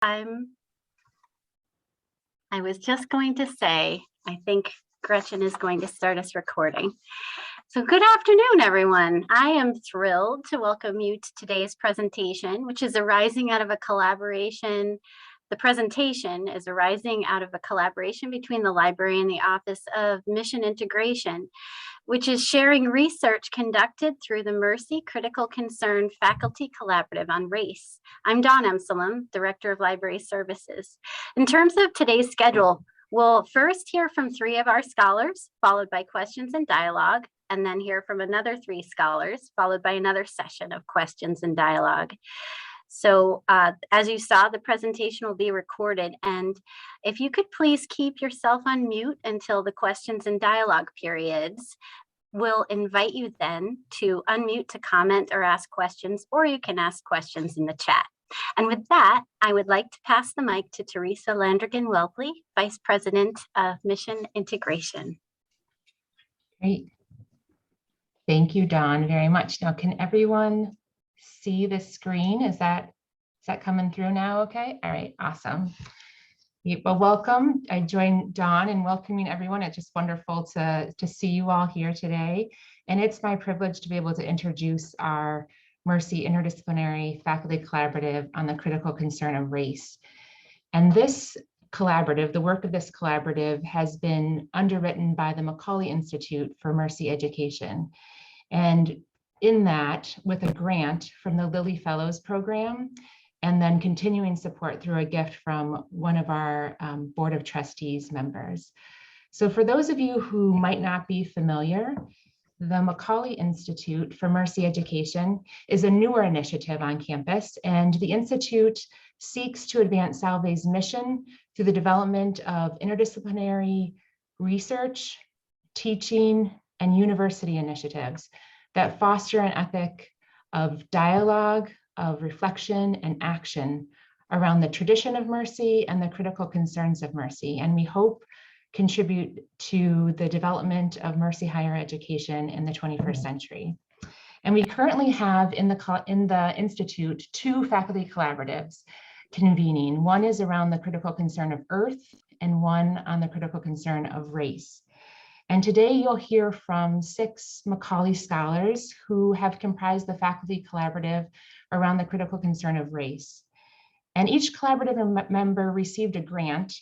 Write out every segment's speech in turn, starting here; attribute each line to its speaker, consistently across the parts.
Speaker 1: I was just going to say, I think Gretchen is going to start us recording. So good afternoon, everyone. I am thrilled to welcome you to today's presentation, which is arising out of a collaboration. The presentation is arising out of a collaboration between the library and the Office of Mission Integration, which is sharing research conducted through the Mercy Critical Concern Faculty Collaborative on Race. I'm Dawn Emsalem, Director of Library Services. In terms of today's schedule, we'll first hear from 3 of our scholars, followed by questions and dialogue, and then hear from another 3 scholars, followed by another session of questions and dialogue. So as you saw, the presentation will be recorded, and if you could please keep yourself on mute until the questions and dialogue periods, we'll invite you then to unmute to comment or ask questions, or you can ask questions in the chat. And with that, I would like to pass the mic to Teresa Landrigan-Welpley, Vice President of Mission Integration.
Speaker 2: Great. Thank you, Dawn, very much. Now, can everyone see the screen? Is that coming through now? Okay. All right. Awesome. Well, welcome. I join Dawn in welcoming everyone. It's just wonderful to see you all here today. And it's my privilege to be able to introduce our Mercy Interdisciplinary Faculty Collaborative on the Critical Concern of Race. And this collaborative, the work of this collaborative, has been underwritten by the McAuley Institute for Mercy Education. And in that, with a grant from the Lilly Fellows Program, and then continuing support through a gift from one of our Board of Trustees members. So for those of you who might not be familiar, the McAuley Institute for Mercy Education is a newer initiative on campus, and the Institute seeks to advance Salve's mission through the development of interdisciplinary research, teaching, and university initiatives that foster an ethic of dialogue, of reflection and action around the tradition of mercy and the critical concerns of mercy. And we hope contribute to the development of mercy higher education in the 21st century. And we currently have in the Institute 2 faculty collaboratives convening. One is around the critical concern of earth and one on the critical concern of race. And today you'll hear from 6 McAuley scholars who have comprised the faculty collaborative around the critical concern of race. And each collaborative member received a grant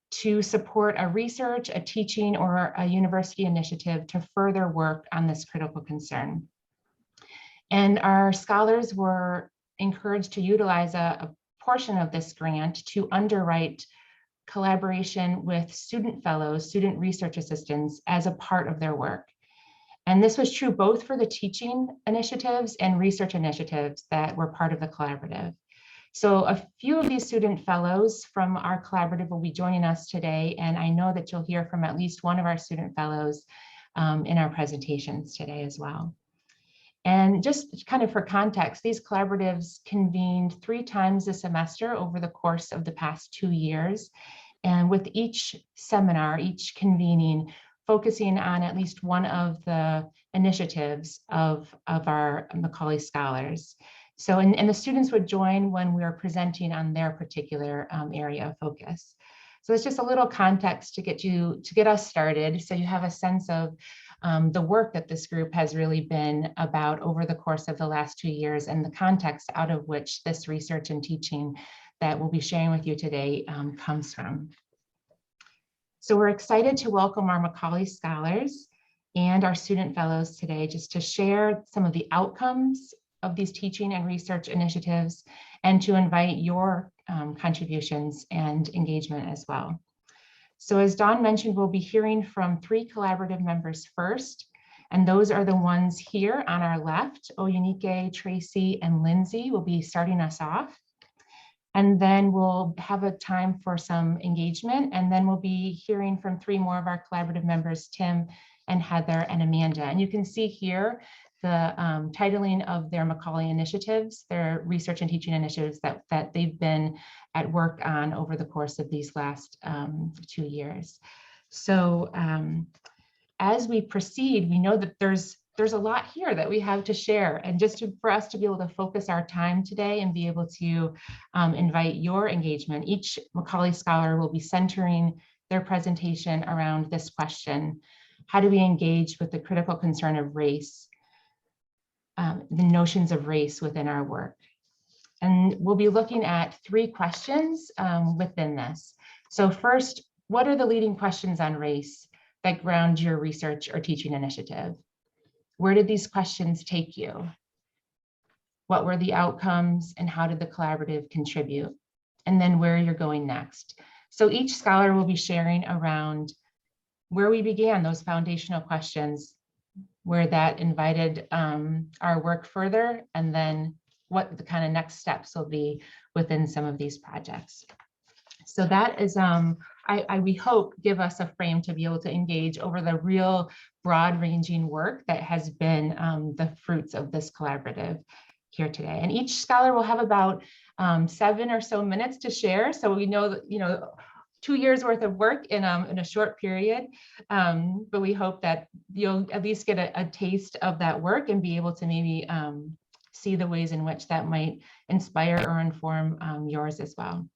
Speaker 2: to support a research, a teaching, or a university initiative to further work on this critical concern. And our scholars were encouraged to utilize a portion of this grant to underwrite collaboration with student fellows, student research assistants as a part of their work. And this was true both for the teaching initiatives and research initiatives that were part of the collaborative. So a few of these student fellows from our collaborative will be joining us today, and I know that you'll hear from at least one of our student fellows in our presentations today as well. And just kind of for context, these collaboratives convened 3 times a semester over the course of the past 2 years. And with each seminar, each convening, focusing on at least one of the initiatives of our McAuley scholars. So, and the students would join when we were presenting on their particular area of focus. So it's just a little context to get us started, so you have a sense of the work that this group has really been about over the course of the last 2 years, and the context out of which this research and teaching that we'll be sharing with you today comes from. So we're excited to welcome our McAuley scholars and our student fellows today, just to share some of the outcomes of these teaching and research initiatives, and to invite your contributions and engagement as well. So as Dawn mentioned, we'll be hearing from 3 collaborative members first, and those are the ones here on our left. Oyenike, Tracy, and Lindsay will be starting us off. And then we'll have a time for some engagement, and then we'll be hearing from 3 more of our collaborative members, Tim and Heather and Amanda. And you can see here the titling of their McAuley initiatives, their research and teaching initiatives that they've been at work on over the course of these last 2 years. So as we proceed, we know that there's there's a lot here that we have to share. And just for us to be able to focus our time today and be able to invite your engagement, each McAuley Scholar will be centering their presentation around this question: how do we engage with the critical concern of race, the notions of race within our work? And we'll be looking at 3 questions within this. So first, what are the leading questions on race that ground your research or teaching initiative? Where did these questions take you? What were the outcomes and how did the collaborative contribute? And then where you're going next. So each scholar will be sharing around where we began those foundational questions, where that invited our work further, and then what the kind of next steps will be within some of these projects. So that is, we hope, give us a frame to be able to engage over the real broad-ranging work that has been the fruits of this collaborative here today. And each scholar will have about 7 or so minutes to share. So we know that, 2 years worth of work in a short period, but we hope that you'll at least get a taste of that work and be able to maybe see the ways in which that might inspire or inform yours as well.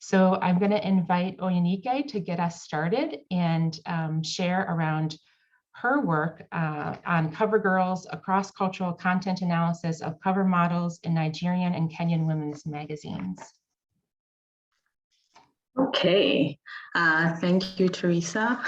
Speaker 2: So I'm going to invite Oyenike to get us started and share around her work on cover girls, a cross-cultural content analysis of cover models in Nigerian and Kenyan women's magazines.
Speaker 3: Okay, thank you, Teresa,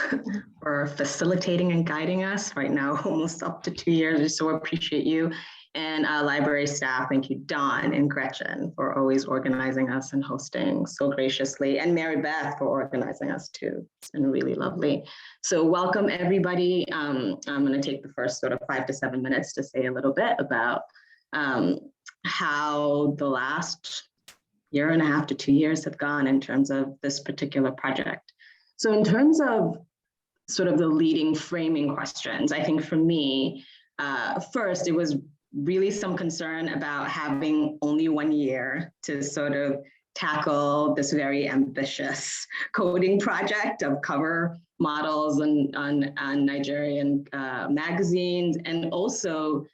Speaker 3: for facilitating and guiding us right now, almost up to 2 years. I so appreciate you. And library staff, thank you, Don and Gretchen, for always organizing us and hosting so graciously, and Mary Beth for organizing us too. It's been really lovely. So welcome, everybody. I'm going to take the first sort of 5 to 7 minutes to say a little bit about how the last 1.5 to 2 years have gone in terms of this particular project. So in terms of sort of the leading framing questions, I think for me, first, it was really some concern about having only 1 year to sort of tackle this very ambitious coding project of cover models on Nigerian magazines. And also,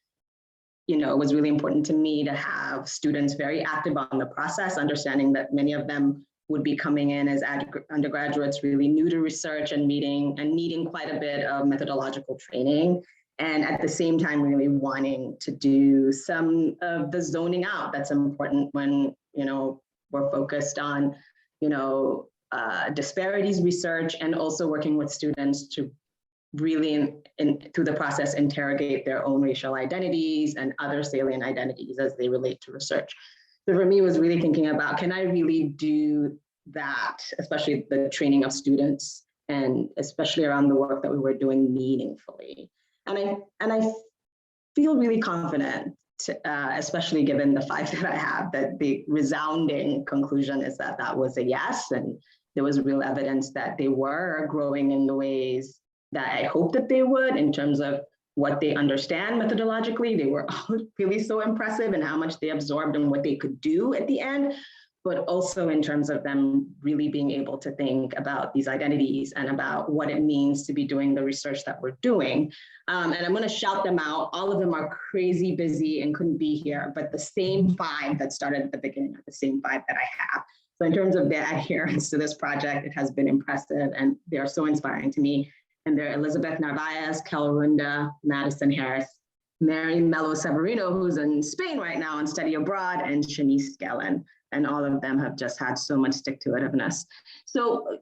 Speaker 3: it was really important to me to have students very active on the process, understanding that many of them would be coming in as undergraduates really new to research and needing quite a bit of methodological training. And at the same time, really wanting to do some of the zoning out that's important when, we're focused on, disparities research, and also working with students to really, through the process, interrogate their own racial identities and other salient identities as they relate to research. So for me, it was really thinking about, can I really do that, especially the training of students, and especially around the work that we were doing meaningfully. And I feel really confident, especially given the 5 that I have, that the resounding conclusion is that that was a yes, and there was real evidence that they were growing in the ways that I hoped that they would in terms of what they understand methodologically. They were really so impressive in how much they absorbed and what they could do at the end, but also in terms of them really being able to think about these identities and about what it means to be doing the research that we're doing. And I'm going to shout them out. All of them are crazy busy and couldn't be here, but the same 5 that started at the beginning are the same 5 that I have. So in terms of their adherence to this project, it has been impressive, and they are so inspiring to me. And they're Elizabeth Narvaez, Calorunda, Madison Harris, Mary Melo Severino, who's in Spain right now and study abroad, and Shanice Gellin. And all of them have just had so much stick-to-itiveness. So,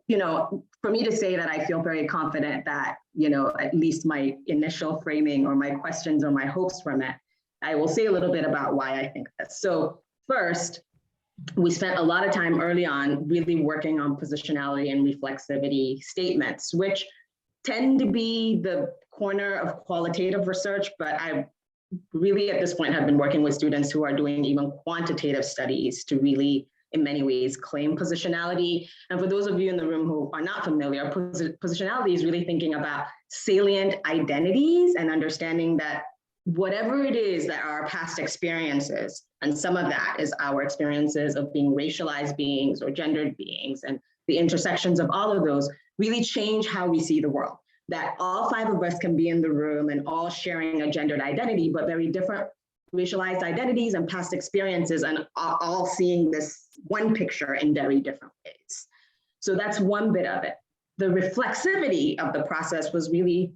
Speaker 3: for me to say that I feel very confident that, at least my initial framing or my questions or my hopes from it, I will say a little bit about why I think this. So first, we spent a lot of time early on really working on positionality and reflexivity statements, which tend to be the corner of qualitative research, but I really at this point have been working with students who are doing even quantitative studies to really, in many ways, claim positionality. And for those of you in the room who are not familiar, positionality is really thinking about salient identities and understanding that whatever it is that our past experiences, and some of that is our experiences of being racialized beings or gendered beings, and the intersections of all of those really change how we see the world. that all 5 of us can be in the room and all sharing a gendered identity, but very different racialized identities and past experiences, and all seeing this one picture in very different ways. So that's one bit of it. The reflexivity of the process was really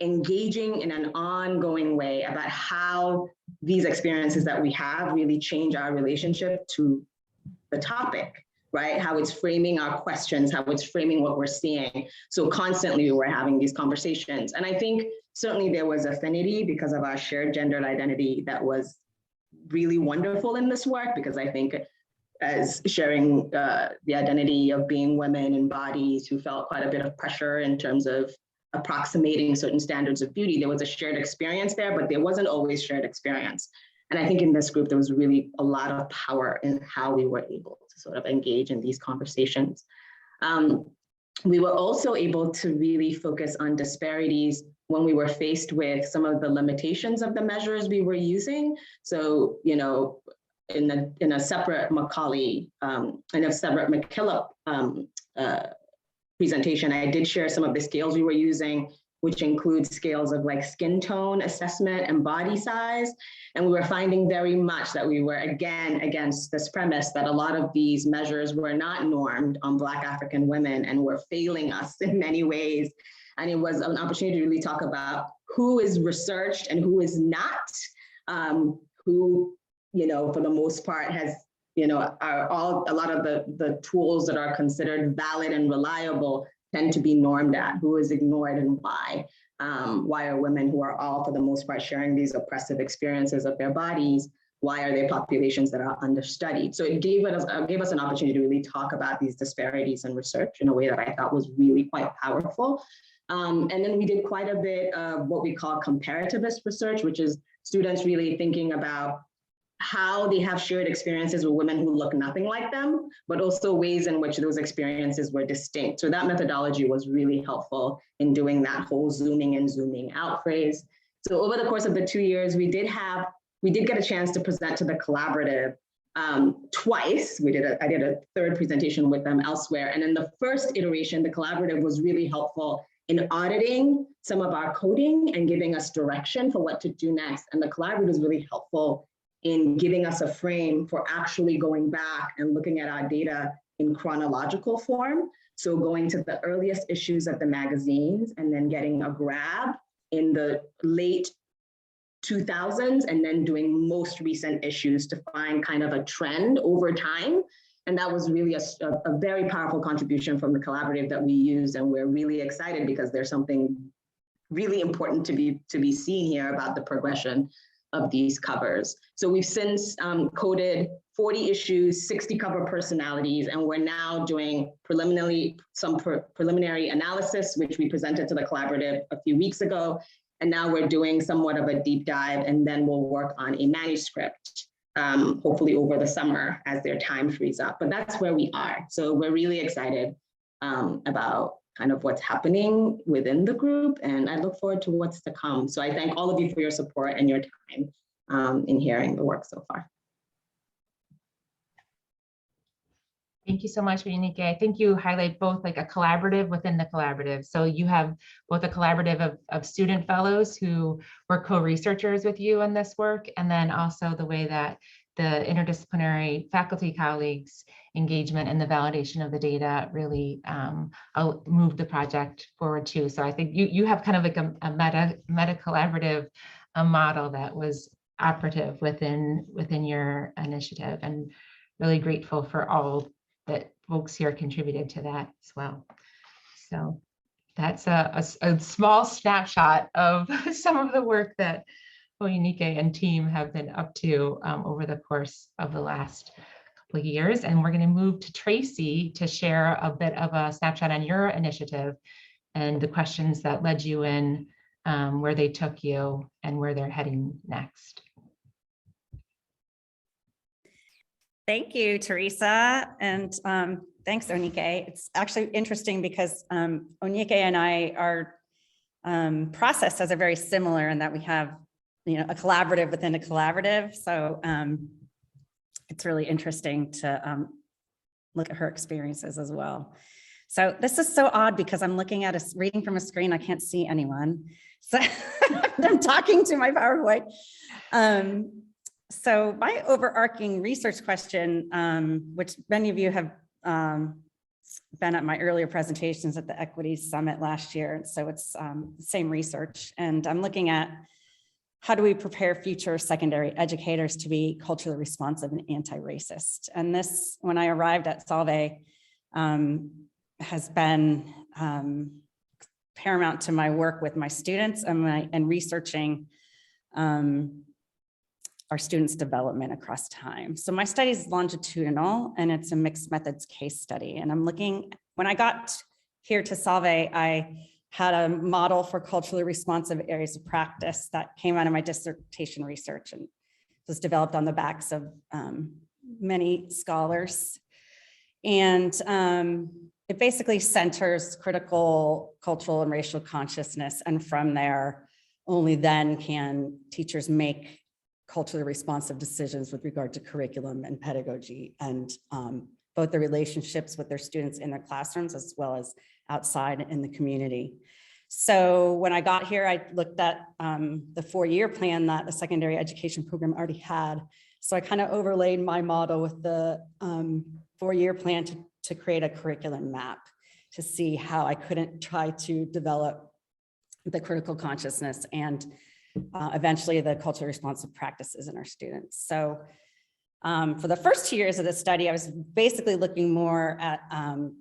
Speaker 3: engaging in an ongoing way about how these experiences that we have really change our relationship to the topic, right? How it's framing our questions, how it's framing what we're seeing. So constantly we're having these conversations. And I think certainly there was affinity because of our shared gendered identity that was really wonderful in this work, because I think as sharing the identity of being women in bodies who felt quite a bit of pressure in terms of approximating certain standards of beauty, there was a shared experience there, but there wasn't always shared experience. And I think in this group, there was really a lot of power in how we were able to sort of engage in these conversations. We were also able to really focus on disparities when we were faced with some of the limitations of the measures we were using. So, you know, in a separate McAuley, in a separate McKillop presentation, I did share some of the scales we were using, which includes scales of like skin tone assessment and body size. And we were finding very much that we were again against this premise that a lot of these measures were not normed on Black African women and were failing us in many ways. And it was an opportunity to really talk about who is researched and who is not, who, you know, for the most part has, you know, a lot of the tools that are considered valid and reliable tend to be normed at, who is ignored and why. Why are women who are all, for the most part, sharing these oppressive experiences of their bodies, why are they populations that are understudied? So it gave us an opportunity to really talk about these disparities in research in a way that I thought was really quite powerful. And then we did quite a bit of what we call comparativist research, which is students really thinking about how they have shared experiences with women who look nothing like them, but also ways in which those experiences were distinct. So that methodology was really helpful in doing that whole zooming in, zooming out phrase. So over the course of the 2 years, we did get a chance to present to the collaborative twice. I did a third presentation with them elsewhere. And in the first iteration, the collaborative was really helpful in auditing some of our coding and giving us direction for what to do next. And the collaborative was really helpful in giving us a frame for actually going back and looking at our data in chronological form. So going to the earliest issues of the magazines and then getting a grab in the late 2000s and then doing most recent issues to find kind of a trend over time. And that was really a very powerful contribution from the collaborative that we used. And we're really excited because there's something really important to be seen here about the progression of these covers. So we've since coded 40 issues, 60 cover personalities, and we're now doing preliminary analysis, which we presented to the collaborative a few weeks ago. And now we're doing somewhat of a deep dive, and then we'll work on a manuscript, hopefully over the summer as their time frees up. But that's where we are. So we're really excited about kind of what's happening within the group, and I look forward to what's to come. So I thank all of you for your support and your time in hearing the work so far.
Speaker 2: Thank you so much, Oyenike. I think you highlight both like a collaborative within the collaborative. So you have both a collaborative of student fellows who were co-researchers with you in this work, and then also the way that the interdisciplinary faculty colleagues' engagement and the validation of the data really moved the project forward too. So I think you have kind of like a meta collaborative model that was operative within your initiative, and really grateful for all that folks here contributed to that as well. So that's a small snapshot of some of the work that Oyenike and team have been up to over the course of the last couple of years. And we're going to move to Tracy to share a bit of a snapshot on your initiative and the questions that led you in, where they took you, and where they're heading next.
Speaker 4: Thank you, Teresa, and thanks, Oyenike. It's actually interesting because Oyenike and I, our processes are very similar in that we have, a collaborative within a collaborative. So it's really interesting to look at her experiences as well. So this is so odd because I'm looking at reading from a screen. I can't see anyone. So I'm talking to my PowerPoint. So my overarching research question, which many of you have been at my earlier presentations at the Equity Summit last year. So it's the same research. And I'm looking at how do we prepare future secondary educators to be culturally responsive and anti-racist? And this, when I arrived at Solvay, has been paramount to my work with my students and researching our students' development across time. So my study is longitudinal and it's a mixed methods case study. And I'm looking, when I got here to Solvay, I had a model for culturally responsive areas of practice that came out of my dissertation research and was developed on the backs of many scholars. And it basically centers critical cultural and racial consciousness. And from there, only then can teachers make culturally responsive decisions with regard to curriculum and pedagogy and both the relationships with their students in their classrooms as well as outside in the community. So when I got here, I looked at the 4-year plan that the secondary education program already had. So I kind of overlaid my model with the 4-year plan to create a curriculum map to see how I couldn't try to develop the critical consciousness and eventually the culturally responsive practices in our students. So for the first 2 years of the study, I was basically looking more at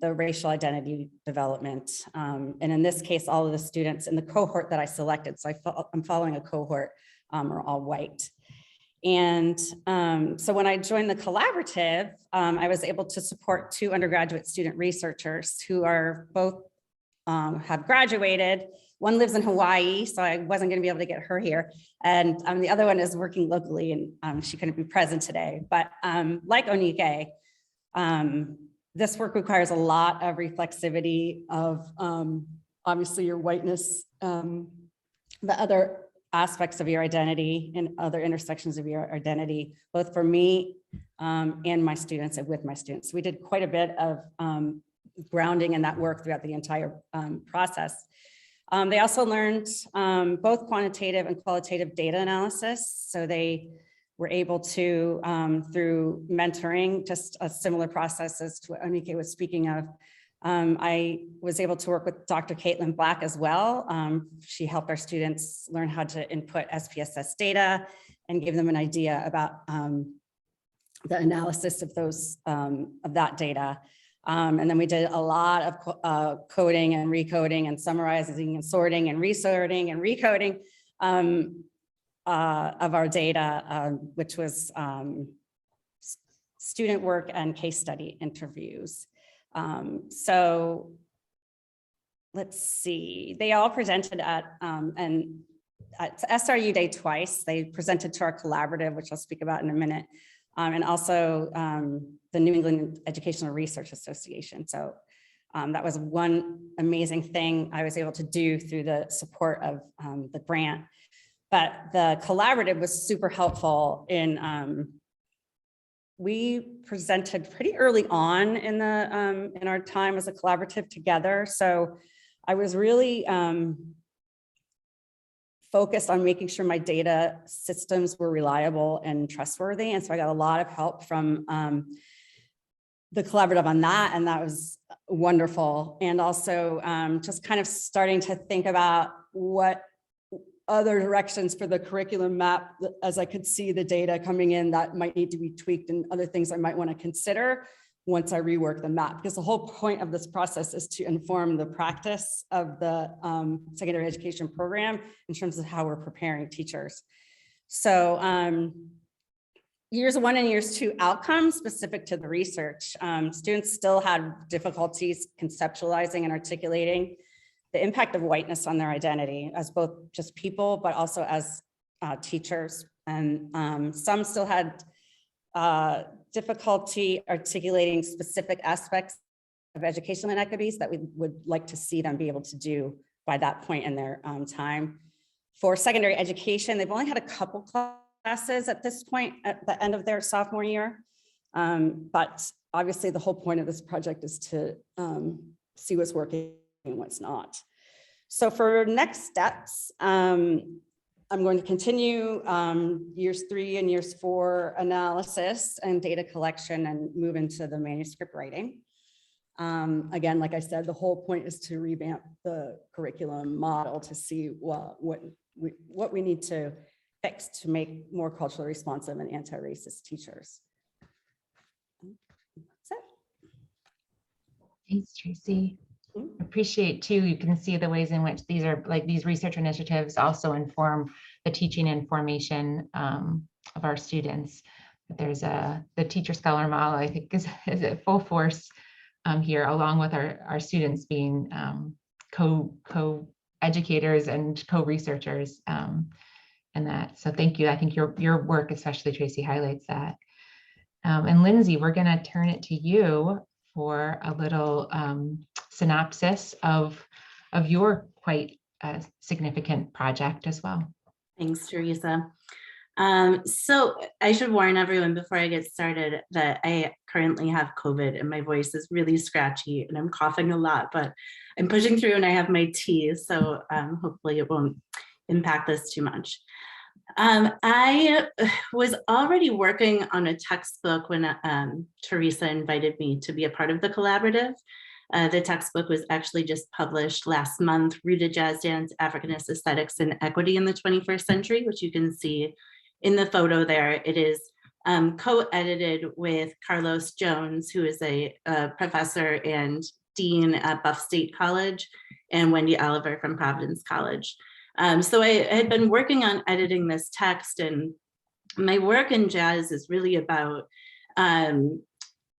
Speaker 4: the racial identity development. And in this case, all of the students in the cohort that I selected, so I'm following a cohort, are all white. And so when I joined the collaborative, I was able to support 2 undergraduate student researchers who are both have graduated. One lives in Hawaii, so I wasn't going to be able to get her here. And the other one is working locally and she couldn't be present today. But like Oyenike, this work requires a lot of reflexivity of obviously your whiteness, the other aspects of your identity and other intersections of your identity, both for me and my students and with my students. We did quite a bit of grounding in that work throughout the entire process. They also learned both quantitative and qualitative data analysis. So they were able to, through mentoring, just a similar process as to what Oyenike was speaking of, I was able to work with Dr. Caitlin Black as well. She helped our students learn how to input SPSS data and give them an idea about the analysis of those of that data. And then we did a lot of coding and recoding and summarizing and sorting and resorting and recoding of our data, which was student work and case study interviews. So let's see, they all presented at SRU Day twice. They presented to our collaborative, which I'll speak about in a minute, and also the New England Educational Research Association. So that was one amazing thing I was able to do through the support of the grant. But the collaborative was super helpful in, we presented pretty early on in our time as a collaborative together. So I was really focused on making sure my data systems were reliable and trustworthy. And so I got a lot of help from the collaborative on that. And that was wonderful. And also just kind of starting to think about what other directions for the curriculum map, as I could see the data coming in that might need to be tweaked and other things I might want to consider once I rework the map, because the whole point of this process is to inform the practice of the secondary education program in terms of how we're preparing teachers. So years 1 and years 2 outcomes specific to the research. Students still had difficulties conceptualizing and articulating the impact of whiteness on their identity as both just people, but also as teachers. And some still had difficulty articulating specific aspects of educational inequities that we would like to see them be able to do by that point in their time. For secondary education, they've only had a couple classes at this point at the end of their sophomore year. But obviously the whole point of this project is to see what's working and what's not. So for next steps, I'm going to continue years 3 and years 4 analysis and data collection and move into the manuscript writing. Again, like I said, the whole point is to revamp the curriculum model to see what we need to fix to make more culturally responsive and anti-racist teachers. That's it.
Speaker 2: Thanks, Tracy. Appreciate too, you can see the ways in which these are like these research initiatives also inform the teaching and formation of our students. There's the teacher scholar model, I think is at full force here, along with our students being co-educators and co-researchers and that. So thank you. I think your work, especially Tracy, highlights that. And Lindsay, we're gonna turn it to you for a little synopsis of your quite significant project as well.
Speaker 5: Thanks, Teresa. So I should warn everyone before I get started that I currently have COVID and my voice is really scratchy and I'm coughing a lot, but I'm pushing through and I have my tea, so hopefully it won't impact this too much. I was already working on a textbook when Teresa invited me to be a part of the collaborative. The textbook was actually just published last month, Rooted Jazz Dance, Africanist Aesthetics and Equity in the 21st Century, which you can see in the photo there. It is co-edited with Carlos Jones, who is a professor and dean at Buff State College, and Wendy Oliver from Providence College. So I had been working on editing this text, and my work in jazz is really about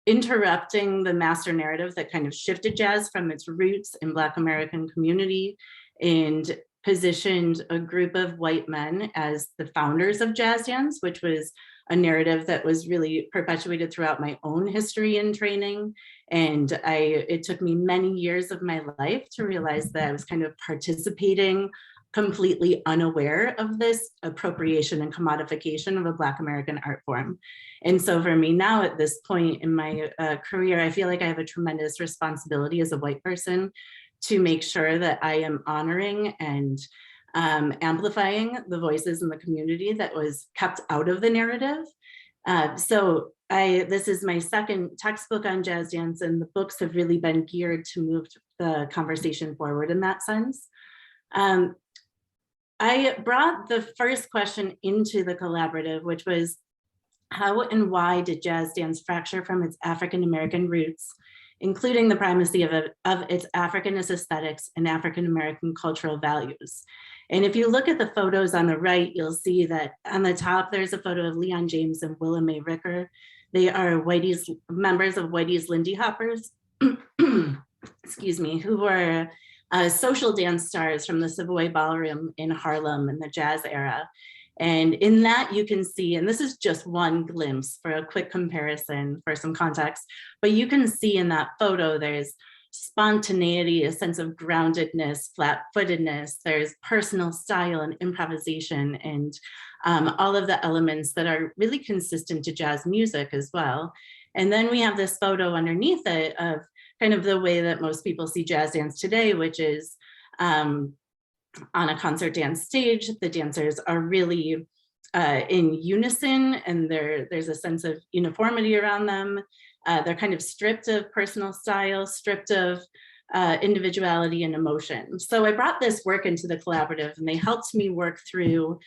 Speaker 5: interrupting the master narrative that kind of shifted jazz from its roots in Black American community and positioned a group of white men as the founders of jazz dance, which was a narrative that was really perpetuated throughout my own history and training. And it took me many years of my life to realize that I was kind of participating completely unaware of this appropriation and commodification of a Black American art form. And so for me now at this point in my career, I feel like I have a tremendous responsibility as a white person to make sure that I am honoring and amplifying the voices in the community that was kept out of the narrative. So this is my second textbook on jazz dance, and the books have really been geared to move the conversation forward in that sense. I brought the first question into the collaborative, which was, how and why did jazz dance fracture from its African-American roots, including the primacy of its Africanist aesthetics and African-American cultural values? And if you look at the photos on the right, you'll see that on the top, there's a photo of Leon James and Willa Mae Ricker. They are members of Whitey's Lindy Hoppers, excuse me, who were social dance stars from the Savoy Ballroom in Harlem in the jazz era. And in that you can see, and this is just one glimpse for a quick comparison for some context, but you can see in that photo, there's spontaneity, a sense of groundedness, flat-footedness, there's personal style and improvisation, and all of the elements that are really consistent to jazz music as well. And then we have this photo underneath it of kind of the way that most people see jazz dance today, which is on a concert dance stage, the dancers are really in unison, and there's a sense of uniformity around them. They're kind of stripped of personal style, stripped of individuality and emotion. So I brought this work into the collaborative, and they helped me work through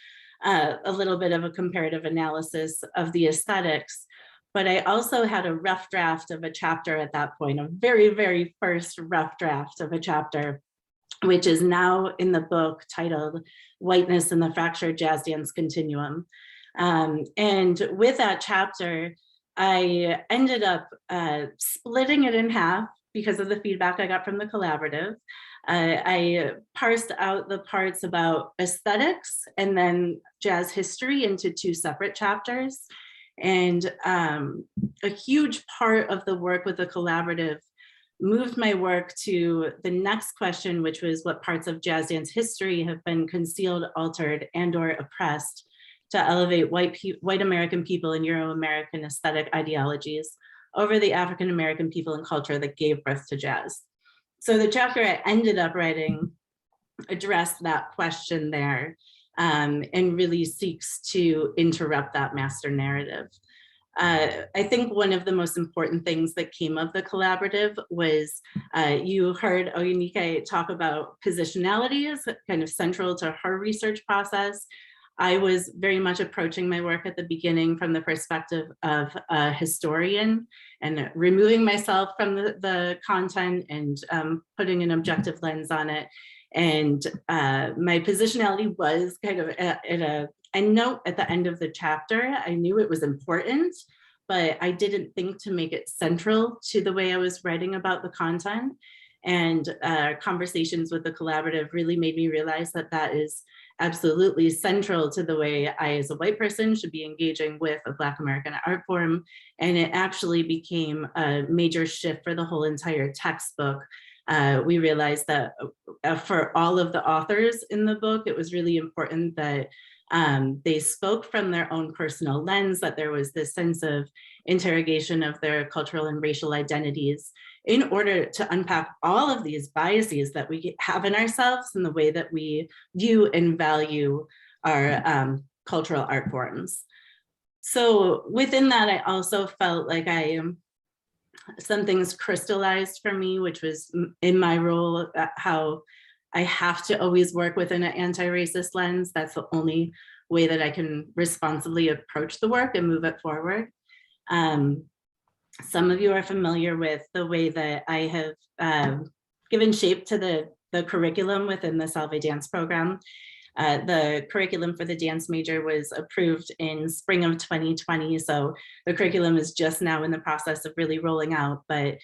Speaker 5: a little bit of a comparative analysis of the aesthetics. But I also had a rough draft of a chapter at that point, a very, very first rough draft of a chapter, which is now in the book titled Whiteness in the Fractured Jazz Dance Continuum. And with that chapter, I ended up splitting it in half because of the feedback I got from the collaborative. I parsed out the parts about aesthetics and then jazz history into 2 separate chapters. And a huge part of the work with the collaborative moved my work to the next question, which was what parts of jazz dance history have been concealed, altered, and/or oppressed to elevate white American people and Euro-American aesthetic ideologies over the African-American people and culture that gave birth to jazz. So the chapter I ended up writing addressed that question there, and really seeks to interrupt that master narrative. I think one of the most important things that came of the collaborative was you heard Oyenike talk about positionality as kind of central to her research process. I was very much approaching my work at the beginning from the perspective of a historian and removing myself from the content and putting an objective lens on it. And my positionality was kind of at a endnote at the end of the chapter. I knew it was important, but I didn't think to make it central to the way I was writing about the content. And conversations with the collaborative really made me realize that that is absolutely central to the way I, as a white person, should be engaging with a Black American art form. And it actually became a major shift for the whole entire textbook. We realized that for all of the authors in the book, it was really important that they spoke from their own personal lens, that there was this sense of interrogation of their cultural and racial identities in order to unpack all of these biases that we have in ourselves and the way that we view and value our cultural art forms. So within that, I also felt like some things crystallized for me, which was in my role, how I have to always work within an anti-racist lens. That's the only way that I can responsibly approach the work and move it forward. Some of you are familiar with the way that I have given shape to the curriculum within the Salve Dance program. The curriculum for the dance major was approved in spring of 2020. So the curriculum is just now in the process of really rolling out, but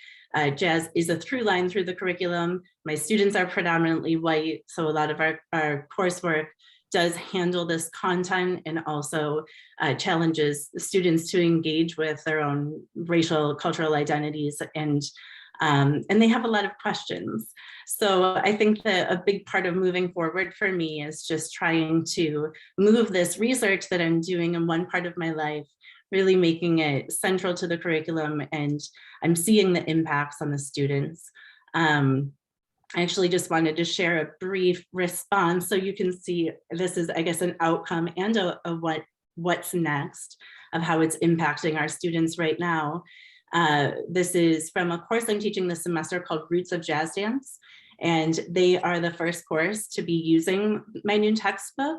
Speaker 5: jazz is a through line through the curriculum. My students are predominantly white, so a lot of our coursework does handle this content and also challenges students to engage with their own racial, cultural identities, and they have a lot of questions. So I think that a big part of moving forward for me is just trying to move this research that I'm doing in one part of my life, really making it central to the curriculum, and I'm seeing the impacts on the students. I actually just wanted to share a brief response so you can see this is, I guess, an outcome and a what's next of how it's impacting our students right now. This is from a course I'm teaching this semester called Roots of Jazz Dance, and they are the first course to be using my new textbook.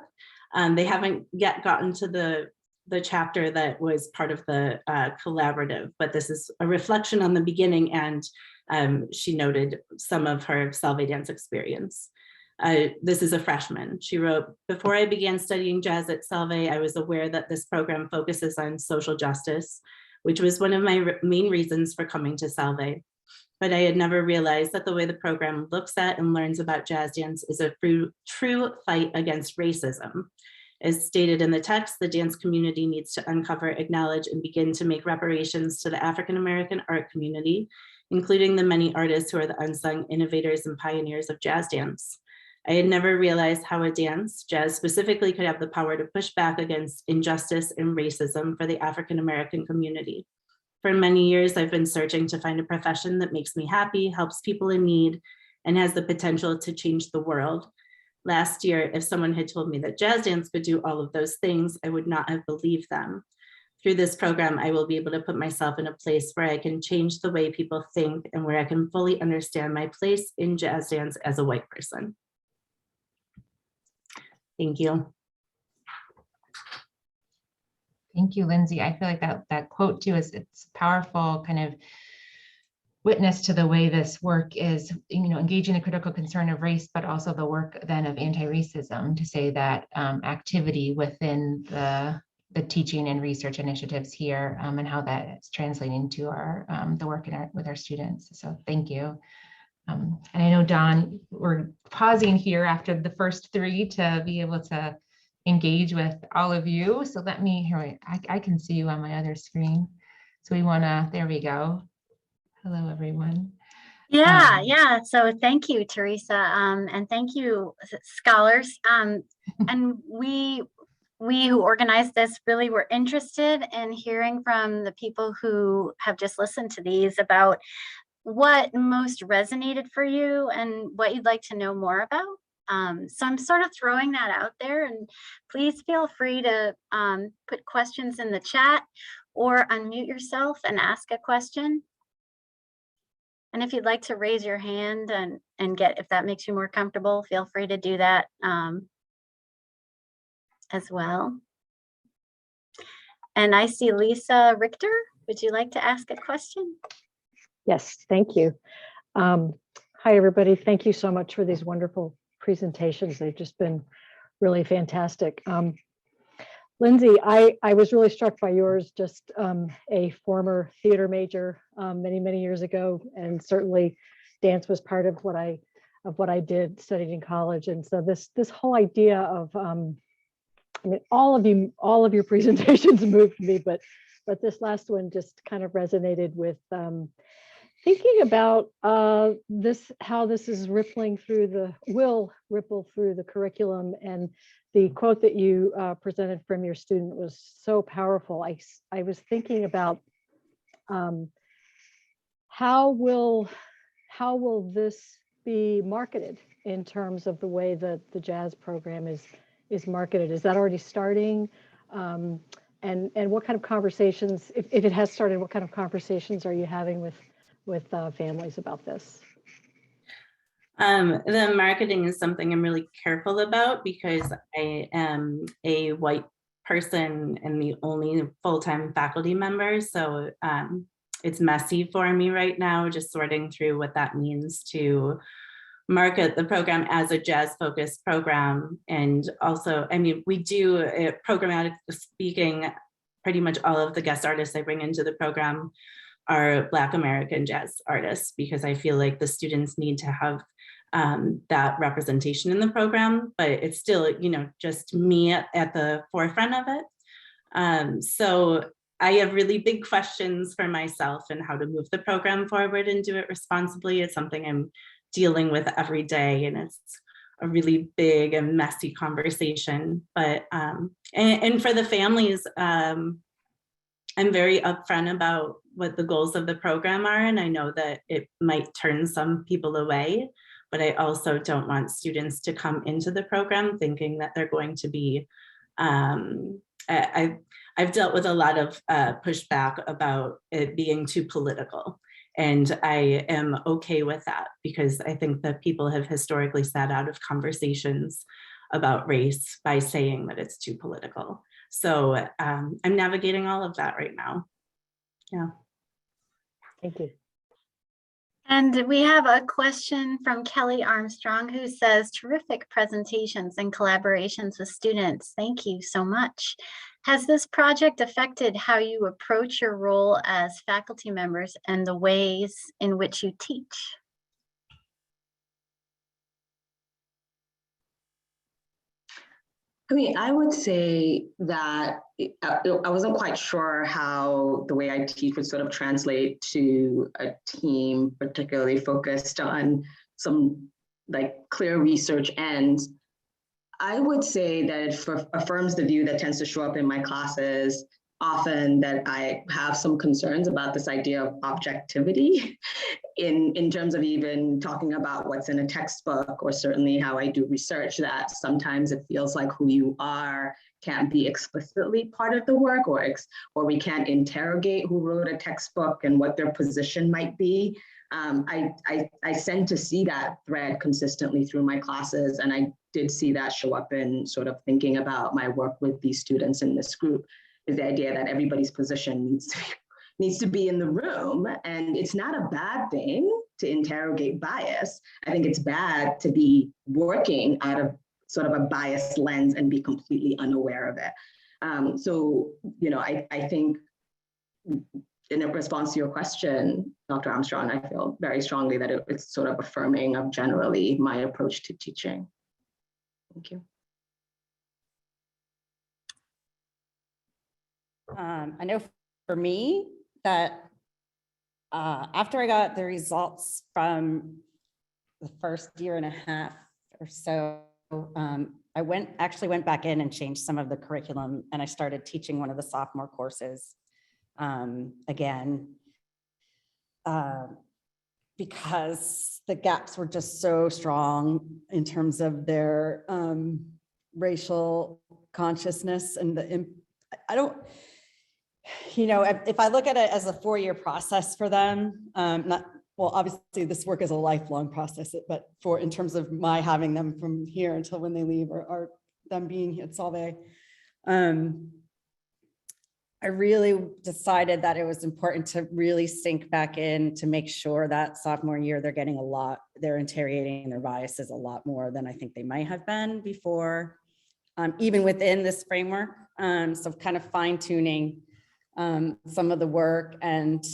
Speaker 5: They haven't yet gotten to the chapter that was part of the collaborative, but this is a reflection on the beginning, and she noted some of her Salve Dance experience. This is a freshman. She wrote, "Before I began studying jazz at Salve, I was aware that this program focuses on social justice, which was one of my main reasons for coming to Salve. But I had never realized that the way the program looks at and learns about jazz dance is a true fight against racism. As stated in the text, the dance community needs to uncover, acknowledge, and begin to make reparations to the African-American art community, including the many artists who are the unsung innovators and pioneers of jazz dance. I had never realized how a dance, jazz specifically, could have the power to push back against injustice and racism for the African-American community. For many years, I've been searching to find a profession that makes me happy, helps people in need, and has the potential to change the world. Last year, if someone had told me that jazz dance could do all of those things, I would not have believed them. Through this program, I will be able to put myself in a place where I can change the way people think and where I can fully understand my place in jazz dance as a white person." Thank you.
Speaker 2: Thank you, Lindsay. I feel like that quote too it's powerful kind of witness to the way this work is, engaging the critical concern of race, but also the work then of anti-racism, to say that activity within the teaching and research initiatives here, and how that is translating to our the work with our students. So thank you. And I know, Don, we're pausing here after the first three to be able to engage with all of you. So let me, I can see you on my other screen. So there we go. Hello, everyone.
Speaker 1: Yeah. So thank you, Teresa, and thank you, scholars. And we who organized this really were interested in hearing from the people who have just listened to these about what most resonated for you and what you'd like to know more about. So I'm sort of throwing that out there, and please feel free to put questions in the chat or unmute yourself and ask a question. And if you'd like to raise your hand and get, if that makes you more comfortable, feel free to do that as well. And I see Lisa Richter. Would you like to ask a question?
Speaker 6: Yes, thank you. Hi, everybody. Thank you so much for these wonderful presentations. They've just been really fantastic. Lindsay, I was really struck by yours, just a former theater major many, many years ago, and certainly dance was part of what I did, studied in college. And so this whole idea of, I mean, all of your presentations moved me, but this last one just kind of resonated with thinking about this, how this is will ripple through the curriculum. And the quote that you presented from your student was so powerful. I was thinking about how will this be marketed in terms of the way that the jazz program is marketed? Is that already starting? And what kind of conversations, if it has started, what kind of conversations are you having with families about this?
Speaker 5: The marketing is something I'm really careful about because I am a white person and the only full-time faculty member. So it's messy for me right now, just sorting through what that means to market the program as a jazz-focused program. And also, I mean, we do, programmatically speaking, pretty much all of the guest artists I bring into the program are Black American jazz artists, because I feel like the students need to have that representation in the program, but it's still, you know, just me at the forefront of it. So I have really big questions for myself and how to move the program forward and do it responsibly. It's something I'm dealing with every day, and it's a really big and messy conversation. But and for the families, I'm very upfront about what the goals of the program are, and I know that it might turn some people away, but I also don't want students to come into the program thinking that they're going to be, I've dealt with a lot of pushback about it being too political. And I am okay with that, because I think that people have historically sat out of conversations about race by saying that it's too political. So I'm navigating all of that right now. Yeah.
Speaker 6: Thank you.
Speaker 1: And we have a question from Kelly Armstrong, who says, terrific presentations and collaborations with students. Thank you so much. Has this project affected how you approach your role as faculty members and the ways in which you teach?
Speaker 3: I mean, I would say that I wasn't quite sure how the way I teach would sort of translate to a team, particularly focused on some like clear research ends. I would say that it affirms the view that tends to show up in my classes often, that I have some concerns about this idea of objectivity in terms of even talking about what's in a textbook, or certainly how I do research, that sometimes it feels like who you are can't be explicitly part of the work, or we can't interrogate who wrote a textbook and what their position might be. I tend to see that thread consistently through my classes, and I did see that show up in sort of thinking about my work with these students in this group, is the idea that everybody's position needs to be in the room. And it's not a bad thing to interrogate bias. I think it's bad to be working out of sort of a biased lens and be completely unaware of it. So, you know, I think in response to your question, Dr. Armstrong, I feel very strongly that it's sort of affirming of generally my approach to teaching. Thank you.
Speaker 4: I know for me that after I got the results from the first year and a half or so, I actually went back in and changed some of the curriculum, and I started teaching one of the sophomore courses again. because the gaps were just so strong in terms of their racial consciousness and I don't, if I look at it as a 4-year process for them, well, obviously this work is a lifelong process, but in terms of my having them from here until when they leave or them being at Solvay, I really decided that it was important to really sink back in to make sure that sophomore year they're interrogating their biases a lot more than I think they might have been before, even within this framework. So kind of fine tuning some of the work and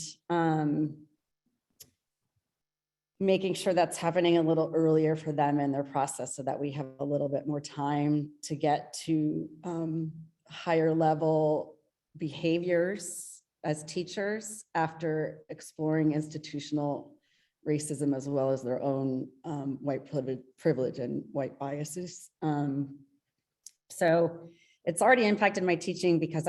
Speaker 4: making sure that's happening a little earlier for them in their process so that we have a little bit more time to get to higher level behaviors as teachers after exploring institutional racism as well as their own white privilege and white biases. So it's already impacted my teaching because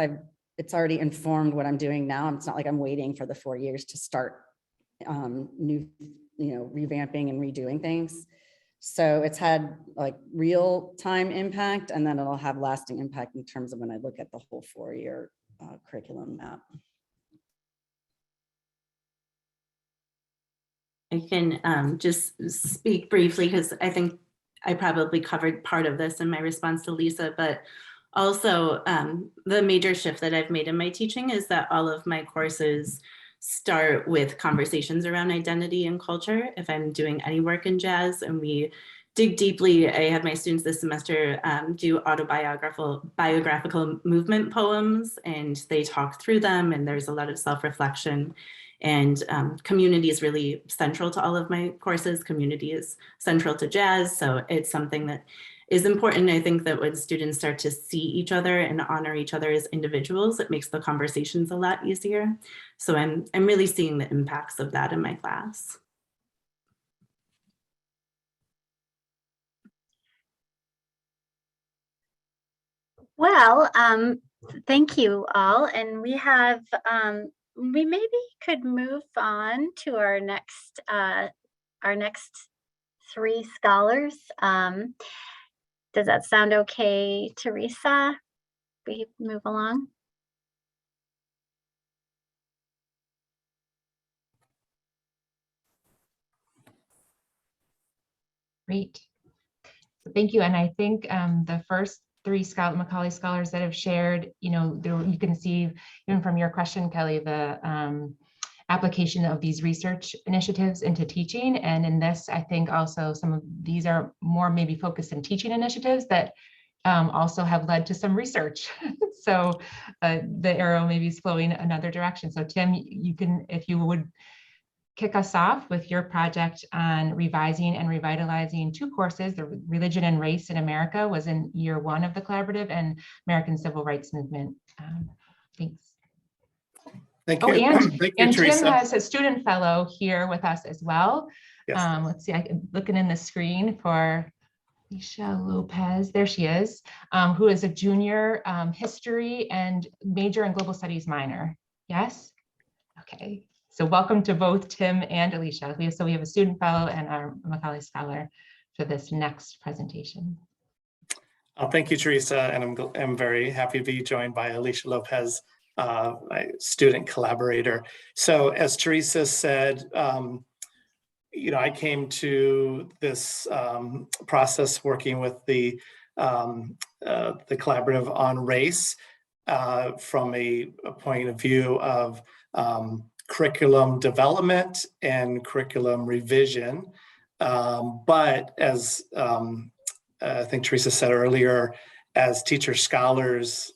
Speaker 4: it's already informed what I'm doing now. It's not like I'm waiting for the 4 years to start revamping and redoing things. So it's had like real time impact, and then it'll have lasting impact in terms of when I look at the whole 4-year curriculum map.
Speaker 5: I can just speak briefly because I think I probably covered part of this in my response to Lisa, but also the major shift that I've made in my teaching is that all of my courses start with conversations around identity and culture. If I'm doing any work in jazz and we dig deeply, I had my students this semester do biographical movement poems, and they talk through them, and there's a lot of self-reflection. And community is really central to all of my courses. Community is central to jazz, so it's something that is important. I think that when students start to see each other and honor each other as individuals, it makes the conversations a lot easier. So I'm really seeing the impacts of that in my class.
Speaker 1: Well, thank you all. And we have, we maybe could move on to our next 3 scholars. Does that sound okay, Teresa? We move along.
Speaker 2: Great. So thank you. And I think the first 3 McAuley scholars that have shared, you can see even from your question, Kelly, the application of these research initiatives into teaching. And in this, I think also some of these are more maybe focused in teaching initiatives that also have led to some research. So the arrow maybe is flowing another direction. So Tim, you can, if you would, kick us off with your project on revising and revitalizing 2 courses. The Religion and Race in America was in year 1 of the collaborative, and American Civil Rights Movement. Thanks.
Speaker 7: Thank you.
Speaker 2: Oh, and Tim
Speaker 7: Teresa.
Speaker 2: has a student fellow here with us as well.
Speaker 7: Yes.
Speaker 2: Let's see, I'm looking in the screen for Alicia Lopez. There she is, who is a junior history and major in global studies minor. Yes? Okay. So welcome to both Tim and Alicia. So we have a student fellow and our McAuley scholar for this next presentation.
Speaker 7: Thank you, Teresa, and I'm very happy to be joined by Alicia Lopez, my student collaborator. So as Teresa said, I came to this process working with the collaborative on race from a point of view of curriculum development and curriculum revision. But as I think Teresa said earlier, as teacher scholars,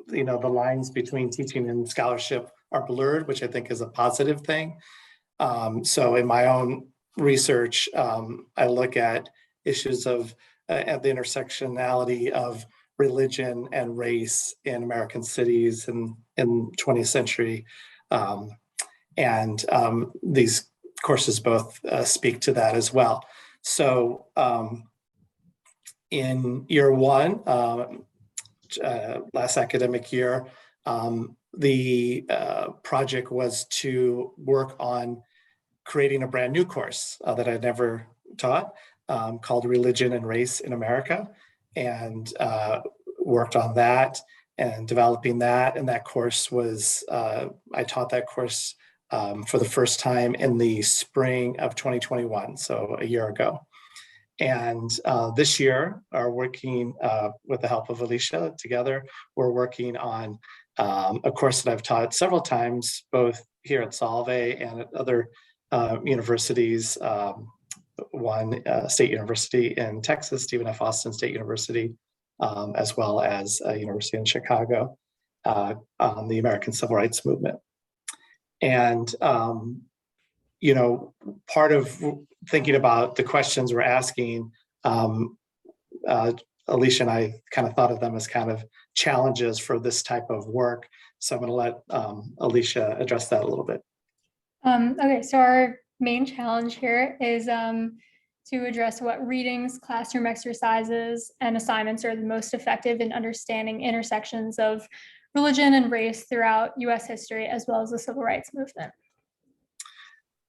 Speaker 7: the lines between teaching and scholarship are blurred, which I think is a positive thing. So in my own research, I look at issues of at the intersectionality of religion and race in American cities in 20th century. And these courses both speak to that as well. So in year 1, last academic year, the project was to work on creating a brand new course that I'd never taught called Religion and Race in America, and worked on that and developing that. And that course was, I taught that course for the first time in the spring of 2021, so a year ago. And this year, are working with the help of Alicia together, we're working on a course that I've taught several times, both here at Salve and at other universities. One state university in Texas, Stephen F. Austin State University, as well as a university in Chicago, on the American Civil Rights Movement. And, you know, part of thinking about the questions we're asking, Alicia and I kind of thought of them as kind of challenges for this type of work. So I'm going to let Alicia address that a little bit.
Speaker 8: Okay, so our main challenge here is to address what readings, classroom exercises, and assignments are the most effective in understanding intersections of religion and race throughout US history, as well as the civil rights movement.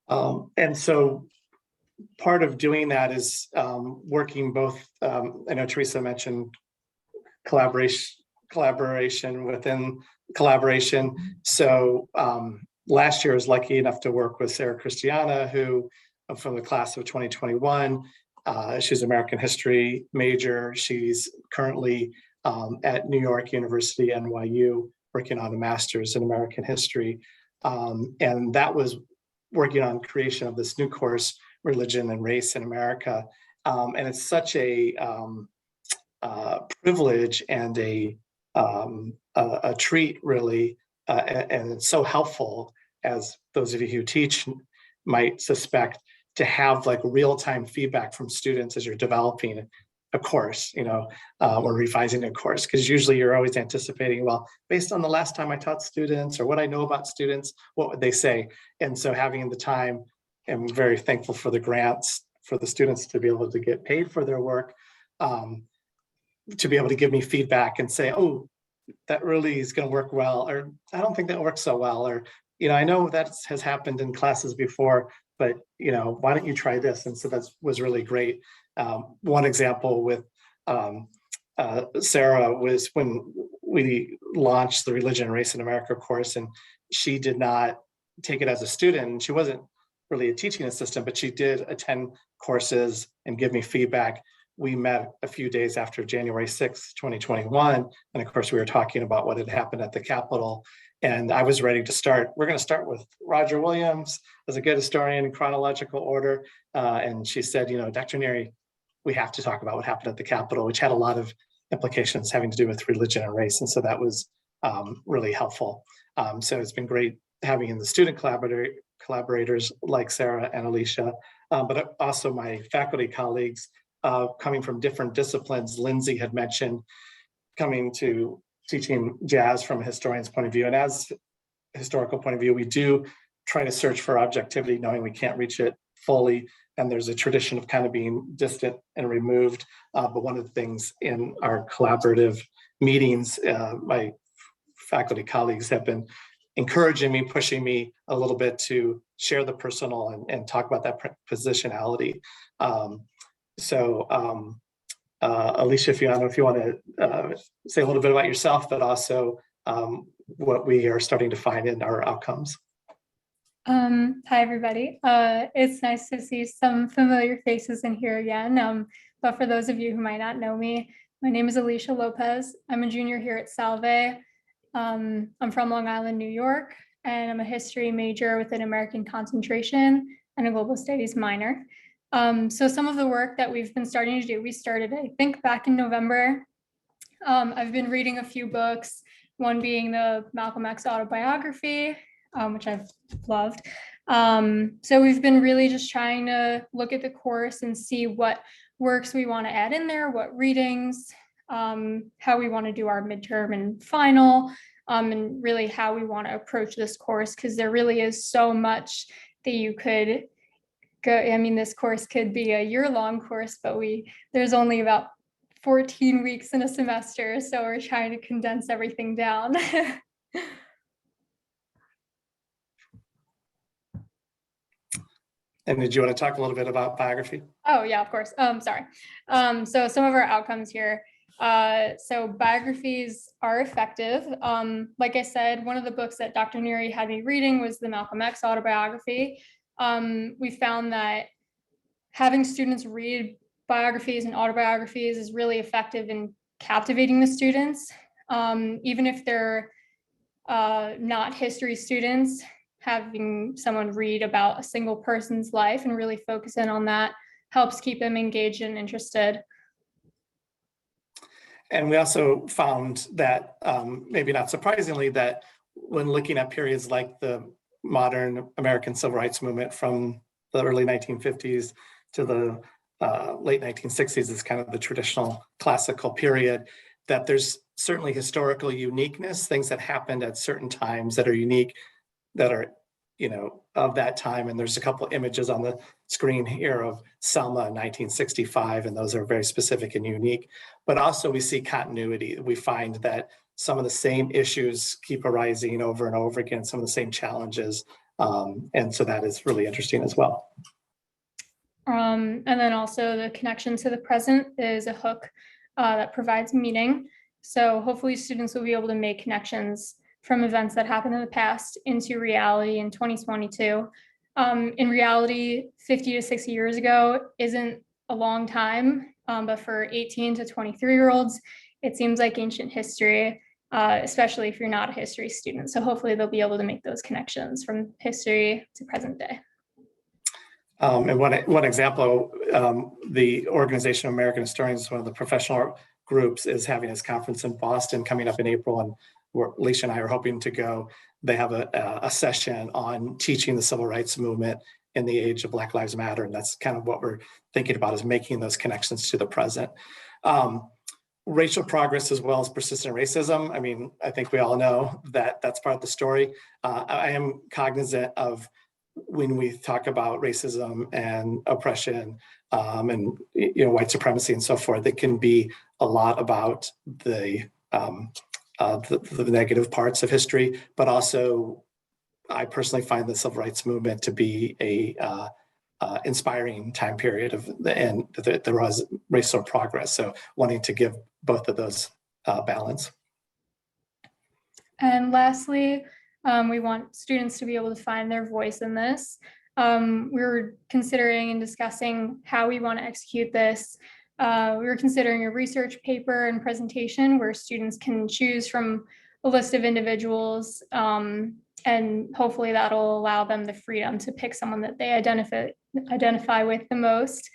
Speaker 7: And so part of doing that is working both, I know Teresa mentioned collaboration within collaboration. So last year I was lucky enough to work with Sarah Christiana, who from the class of 2021, she's an American history major. She's currently at New York University, NYU, working on a master's in American history. And that was working on creation of this new course, Religion and Race in America. And it's such a privilege and a treat, really, and it's so helpful, as those of you who teach might suspect, to have like real-time feedback from students as you're developing a course, you know, or revising a course, because usually you're always anticipating, well, based on the last time I taught students or what I know about students, what would they say? And so having the time, I'm very thankful for the grants for the students to be able to get paid for their work, to be able to give me feedback and say, oh, that really is going to work well, or I don't think that works so well, or, you know, I know that has happened in classes before, but, you know, why don't you try this? And so that was really great. One example with Sarah was when we launched the Religion and Race in America course, and she did not take it as a student. She wasn't really a teaching assistant, but she did attend courses and give me feedback. We met a few days after January 6th, 2021. And of course, we were talking about what had happened at the Capitol. And I was ready to start. We're going to start with Roger Williams as a good historian in chronological order. And she said, you know, Dr. Neary, we have to talk about what happened at the Capitol, which had a lot of implications having to do with religion and race. And so that was really helpful. So it's been great having in the student collaborators like Sarah and Alicia, but also my faculty colleagues coming from different disciplines. Lindsay had mentioned coming to teaching jazz from a historian's point of view. And as a historical point of view, we do try to search for objectivity, knowing we can't reach it fully. And there's a tradition of kind of being distant and removed. But one of the things in our collaborative meetings, my faculty colleagues have been encouraging me, pushing me a little bit to share the personal and talk about that positionality. Alicia, if you want to say a little bit about yourself, but also what we are starting to find in our outcomes.
Speaker 8: Hi, everybody. It's nice to see some familiar faces in here again. But for those of you who might not know me, my name is Alicia Lopez. I'm a junior here at Salve. I'm from Long Island, New York, and I'm a history major with an American concentration and a global studies minor. So some of the work that we've been starting to do, we started, I think, back in November. I've been reading a few books, one being the Malcolm X autobiography, which I've loved. So we've been really just trying to look at the course and see what works we want to add in there, what readings, how we want to do our midterm and final, and really how we want to approach this course, because there really is so much that you could go. I mean, this course could be a year-long course, but there's only about 14 weeks in a semester, so we're trying to condense everything down.
Speaker 7: And did you want to talk a little bit about biography?
Speaker 8: Oh, yeah, of course. Sorry. So some of our outcomes here. So biographies are effective. Like I said, one of the books that Dr. Neary had me reading was the Malcolm X autobiography. We found that having students read biographies and autobiographies is really effective in captivating the students. Even if they're not history students, having someone read about a single person's life and really focus in on that helps keep them engaged and interested.
Speaker 7: And we also found that, maybe not surprisingly, that when looking at periods like the modern American Civil Rights Movement from the early 1950s to the late 1960s is kind of the traditional classical period, that there's certainly historical uniqueness, things that happened at certain times that are unique, that are, of that time. And there's a couple images on the screen here of Selma in 1965, and those are very specific and unique. But also we see continuity. We find that some of the same issues keep arising over and over again, some of the same challenges. And so that is really interesting as well.
Speaker 8: And then also the connection to the present is a hook that provides meaning. So hopefully students will be able to make connections from events that happened in the past into reality in 2022. In reality, 50 to 60 years ago isn't a long time, but for 18 to 23-year-olds, it seems like ancient history, especially if you're not a history student. So hopefully they'll be able to make those connections from history to present day.
Speaker 7: And one example, the Organization of American Historians, one of the professional groups, is having its conference in Boston coming up in April, and Alicia and I are hoping to go. They have a session on teaching the civil rights movement in the age of Black Lives Matter, and that's kind of what we're thinking about, is making those connections to the present. Racial progress as well as persistent racism. I mean, I think we all know that that's part of the story. I am cognizant of when we talk about racism and oppression and white supremacy and so forth, it can be a lot about the negative parts of history, but also I personally find the civil rights movement to be a inspiring time period and there was racial progress. So wanting to give both of those balance.
Speaker 8: And lastly, we want students to be able to find their voice in this. We're considering and discussing how we want to execute this. We were considering a research paper and presentation where students can choose from a list of individuals, and hopefully that'll allow them the freedom to pick someone that they identify with the most.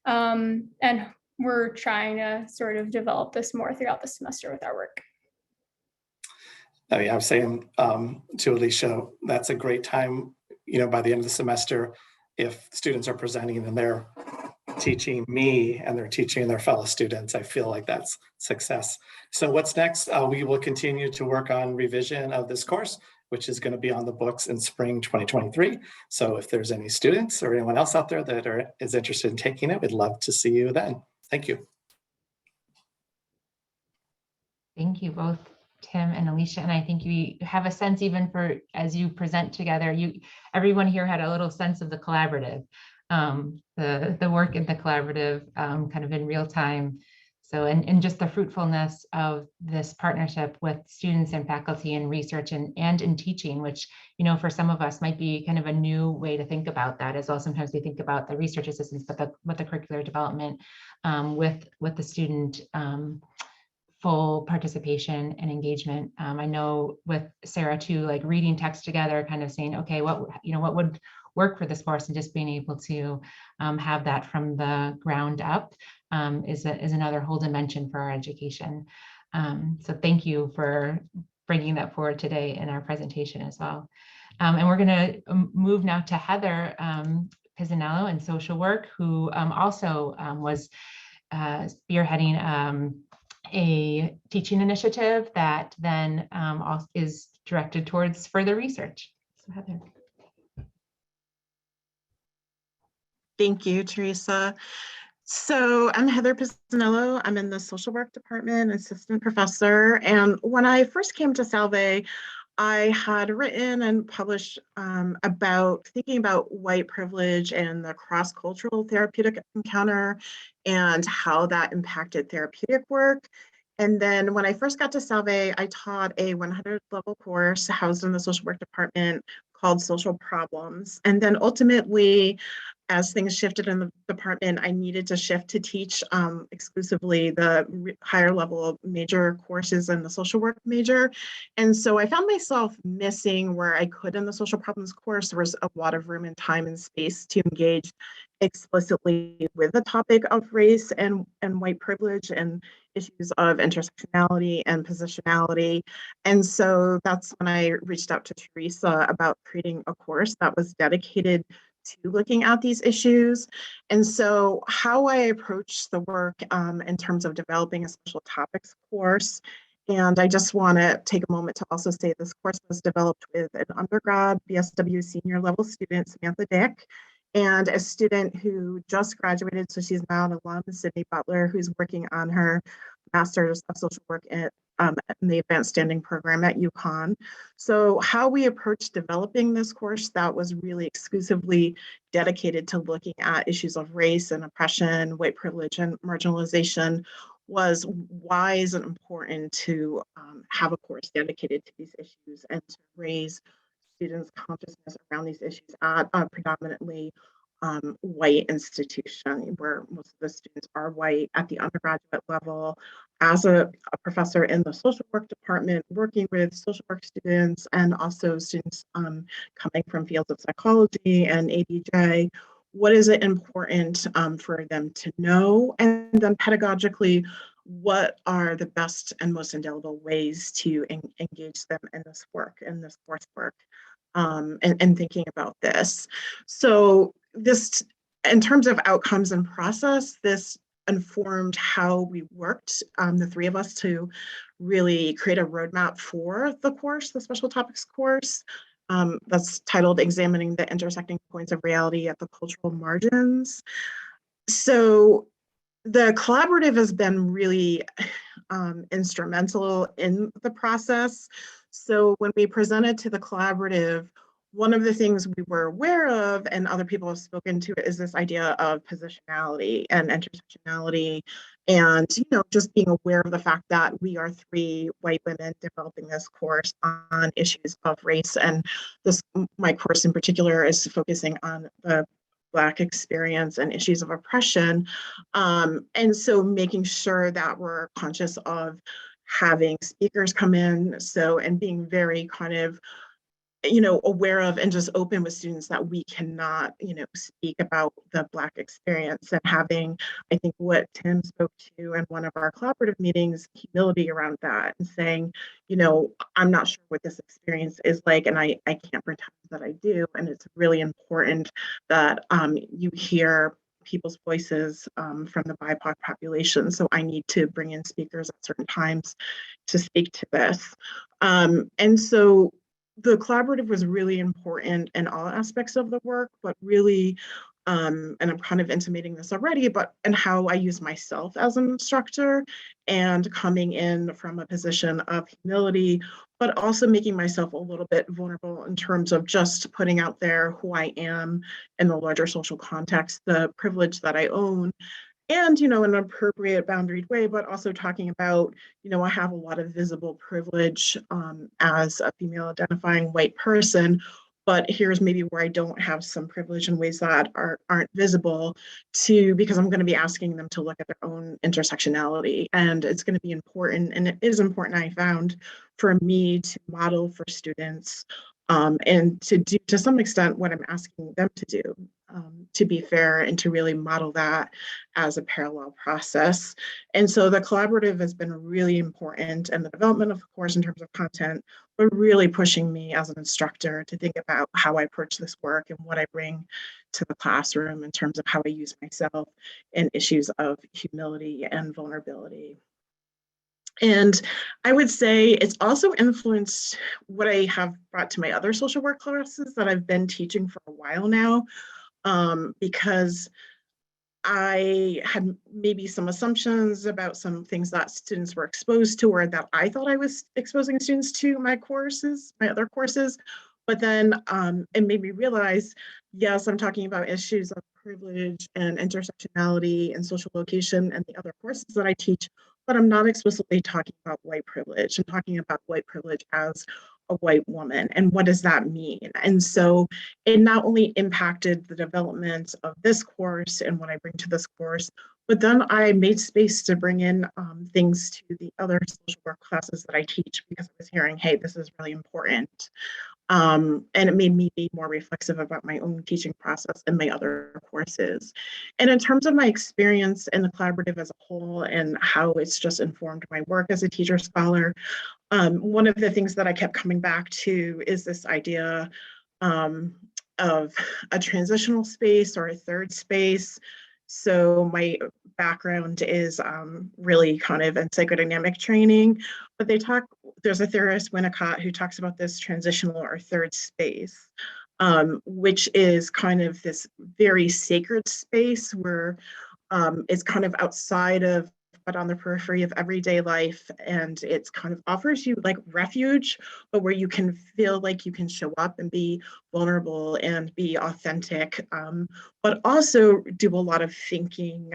Speaker 8: And we're trying to sort of develop this more throughout the semester with our work.
Speaker 7: Oh yeah, I was saying to Alicia, that's a great time, by the end of the semester, if students are presenting and they're teaching me and they're teaching their fellow students, I feel like that's success. So what's next? We will continue to work on revision of this course, which is going to be on the books in spring 2023. So if there's any students or anyone else out there that is interested in taking it, we'd love to see you then. Thank you.
Speaker 2: Thank you both, Tim and Alicia. And I think you have a sense, even for as you present together, everyone here had a little sense of the collaborative, the work in the collaborative kind of in real time. So, and just the fruitfulness of this partnership with students and faculty and research and in teaching, which, for some of us might be kind of a new way to think about that as well. Sometimes we think about the research assistants, but the curricular development with the student full participation and engagement. I know with Sarah too, like reading text together, kind of saying, okay, what would work for this course, and just being able to have that from the ground up is another whole dimension for our education. So thank you for bringing that forward today in our presentation as well. And we're going to move now to Heather Pizzanello in social work, who also was spearheading a teaching initiative that then is directed towards further research. So Heather.
Speaker 9: Thank you, Teresa. So I'm Heather Pizzanello. I'm in the social work department, assistant professor. And when I first came to Salve, I had written and published about thinking about white privilege and the cross-cultural therapeutic encounter and how that impacted therapeutic work. And then when I first got to Salve, I taught a 100 level course housed in the social work department called Social Problems. And then ultimately, as things shifted in the department, I needed to shift to teach exclusively the higher level major courses in the social work major. And so I found myself missing where I could in the social problems course. There was a lot of room and time and space to engage explicitly with the topic of race and white privilege and issues of intersectionality and positionality. And so that's when I reached out to Teresa about creating a course that was dedicated to looking at these issues. And so how I approach the work in terms of developing a special topics course. And I just want to take a moment to also say this course was developed with an undergrad BSW senior level student, Samantha Dick, and a student who just graduated, so she's now an alum, Sydney Butler, who's working on her Master's of Social Work in the Advanced Standing Program at UConn. So how we approached developing this course that was really exclusively dedicated to looking at issues of race and oppression, white privilege and marginalization was wise and important to have a course dedicated to these issues and to raise students' consciousness around these issues at a predominantly white institution where most of the students are white at the undergraduate level. As a professor in the social work department, working with social work students and also students coming from fields of psychology and ABJ, what is it important for them to know? And then pedagogically, what are the best and most indelible ways to engage them in this work, in this coursework, and thinking about this. So this, in terms of outcomes and process, this informed how we worked, the three of us, to really create a roadmap for the course, the special topics course. That's titled Examining the Intersecting Points of Reality at the Cultural Margins. So the collaborative has been really instrumental in the process. So when we presented to the collaborative, one of the things we were aware of, and other people have spoken to it, is this idea of positionality and intersectionality, and just being aware of the fact that we are three white women developing this course on issues of race, and my course in particular is focusing on the Black experience and issues of oppression. And so making sure that we're conscious of having speakers come in, and being very kind of aware of and just open with students that we cannot, speak about the Black experience, and having, I think, what Tim spoke to in one of our collaborative meetings, humility around that, and saying, I'm not sure what this experience is like, and I can't pretend that I do. And it's really important that you hear people's voices from the BIPOC population. So I need to bring in speakers at certain times to speak to this. And so the collaborative was really important in all aspects of the work, but really, and I'm kind of intimating this already, and how I use myself as an instructor, and coming in from a position of humility, but also making myself a little bit vulnerable in terms of just putting out there who I am in the larger social context, the privilege that I own, and in an appropriate boundaried way, but also talking about, I have a lot of visible privilege as a female identifying white person, but here's maybe where I don't have some privilege in ways that aren't visible, because I'm going to be asking them to look at their own intersectionality. And it's going to be important, and it is important, I found, for me to model for students and to do, to some extent, what I'm asking them to do, to be fair, and to really model that as a parallel process. And so the collaborative has been really important in the development of the course in terms of content, but really pushing me as an instructor to think about how I approach this work and what I bring to the classroom in terms of how I use myself in issues of humility and vulnerability. And I would say it's also influenced what I have brought to my other social work classes that I've been teaching for a while now, because I had maybe some assumptions about some things that students were exposed to, or that I thought I was exposing students to my other courses. But then it made me realize, yes, I'm talking about issues of privilege and intersectionality and social location and the other courses that I teach, but I'm not explicitly talking about white privilege. I'm talking about white privilege as a white woman, and what does that mean? And so it not only impacted the development of this course and what I bring to this course, but then I made space to bring in things to the other social work classes that I teach, because I was hearing, hey, this is really important. And it made me be more reflexive about my own teaching process and my other courses. And in terms of my experience in the collaborative as a whole and how it's just informed my work as a teacher scholar, one of the things that I kept coming back to is this idea of a transitional space or a third space. So my background is really kind of in psychodynamic training, but there's a theorist, Winnicott, who talks about this transitional or third space, which is kind of this very sacred space where it's kind of outside of, but on the periphery of everyday life. And it's kind of offers you like refuge, but where you can feel like you can show up and be vulnerable and be authentic, but also do a lot of thinking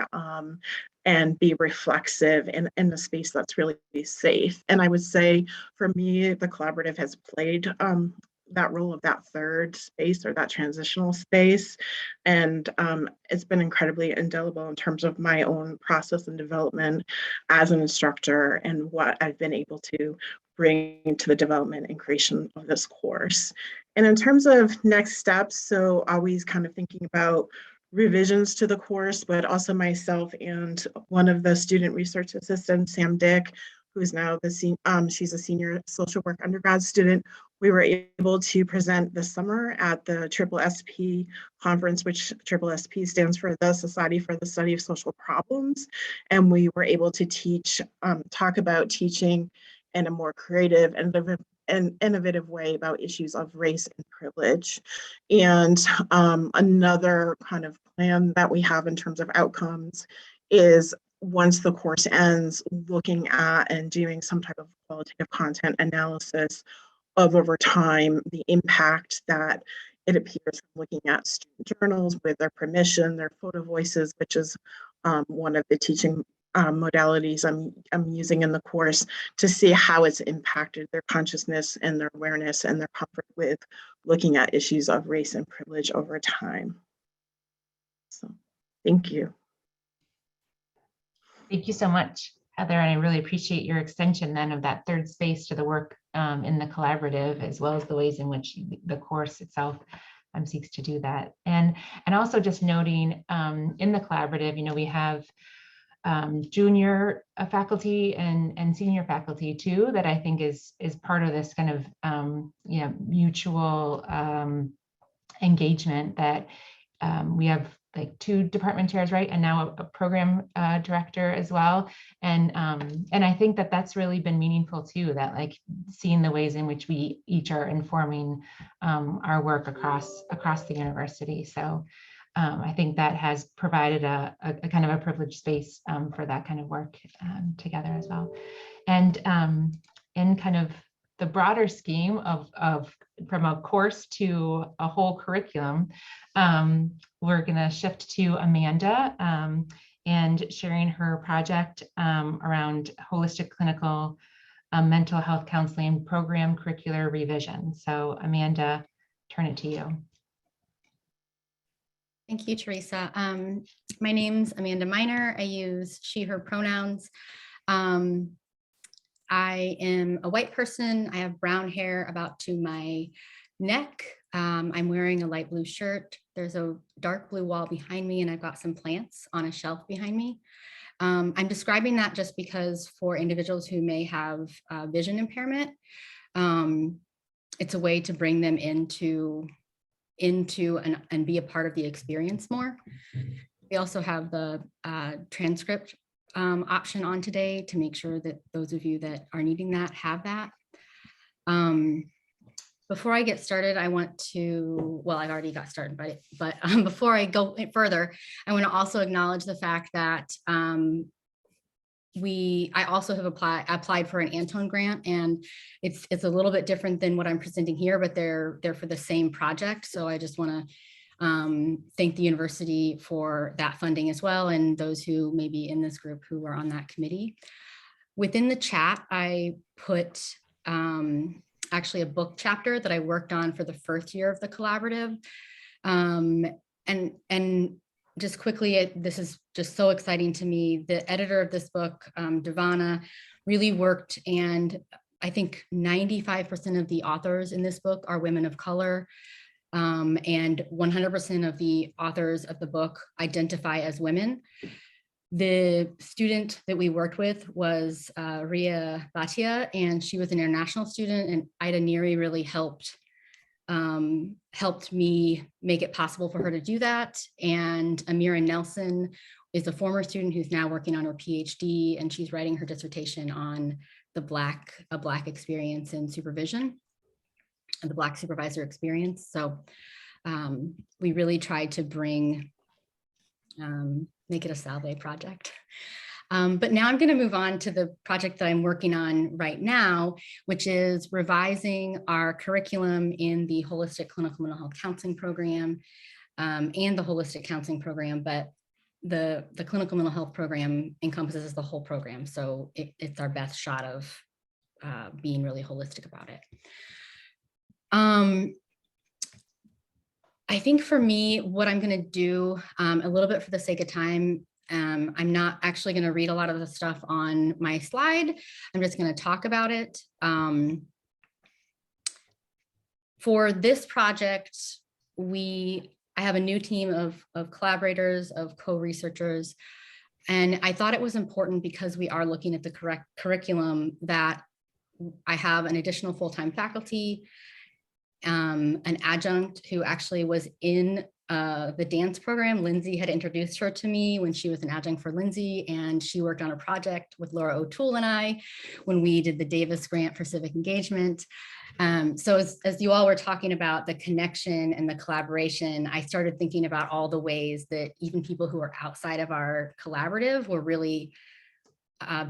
Speaker 9: and be reflexive in a space that's really safe. And I would say for me, the collaborative has played that role of that third space or that transitional space. And it's been incredibly indelible in terms of my own process and development as an instructor and what I've been able to bring to the development and creation of this course. And in terms of next steps, so always kind of thinking about revisions to the course, but also myself and one of the student research assistants, Sam Dick, who's now she's a senior social work undergrad student. We were able to present this summer at the SSP conference, which SSP stands for the Society for the Study of Social Problems. And we were able to talk about teaching in a more creative and innovative way about issues of race and privilege. And another kind of plan that we have in terms of outcomes is, once the course ends, looking at and doing some type of qualitative content analysis of, over time, the impact that it appears from looking at student journals with their permission, their photo voices, which is one of the teaching modalities I'm using in the course, to see how it's impacted their consciousness and their awareness and their comfort with looking at issues of race and privilege over time. So, thank you.
Speaker 2: Thank you so much, Heather, and I really appreciate your extension then of that third space to the work in the collaborative, as well as the ways in which the course itself seeks to do that. And also just noting in the collaborative, we have junior faculty and senior faculty too, that I think is part of this kind of mutual engagement, that we have like 2 department chairs, right? And now a program director as well. And I think that that's really been meaningful too, that like seeing the ways in which we each are informing our work across the university. So I think that has provided a kind of a privileged space for that kind of work together as well. And in kind of the broader scheme of from a course to a whole curriculum, we're going to shift to Amanda and sharing her project around holistic clinical mental health counseling program curricular revision. So Amanda, turn it to you.
Speaker 10: Thank you, Teresa. My name's Amanda Miner. I use she, her pronouns. I am a white person. I have brown hair about to my neck. I'm wearing a light blue shirt. There's a dark blue wall behind me, and I've got some plants on a shelf behind me. I'm describing that just because for individuals who may have vision impairment, it's a way to bring them into and be a part of the experience more. We also have the transcript option on today to make sure that those of you that are needing that have that. Before I get started, I want to, well, I've already got started, but before I go further, I want to also acknowledge the fact that I also have applied for an Anton grant, and it's a little bit different than what I'm presenting here, but they're for the same project. So I just want to thank the university for that funding as well, and those who may be in this group who are on that committee. Within the chat, I put actually a book chapter that I worked on for the first year of the collaborative. And just quickly, this is just so exciting to me. The editor of this book, Devana, really worked, and I think 95% of the authors in this book are women of color. And 100% of the authors of the book identify as women. The student that we worked with was Ria Bhatia, and she was an international student, and Ida Neary really helped me make it possible for her to do that. And Amira Nelson is a former student who's now working on her PhD, and she's writing her dissertation on a Black experience in supervision, and the Black supervisor experience. So we really tried to make it a Salve project. But now I'm going to move on to the project that I'm working on right now, which is revising our curriculum in the holistic clinical mental health counseling program and the holistic counseling program. But the clinical mental health program encompasses the whole program. So it's our best shot of being really holistic about it. I think for me, what I'm going to do a little bit for the sake of time, I'm not actually going to read a lot of the stuff on my slide. I'm just going to talk about it. For this project, I have a new team of collaborators, of co-researchers, and I thought it was important because we are looking at the correct curriculum that I have an additional full-time faculty, an adjunct who actually was in the dance program. Lindsay had introduced her to me when she was an adjunct for Lindsay, and she worked on a project with Laura O'Toole and I when we did the Davis Grant for Civic Engagement. So as you all were talking about the connection and the collaboration, I started thinking about all the ways that even people who are outside of our collaborative were really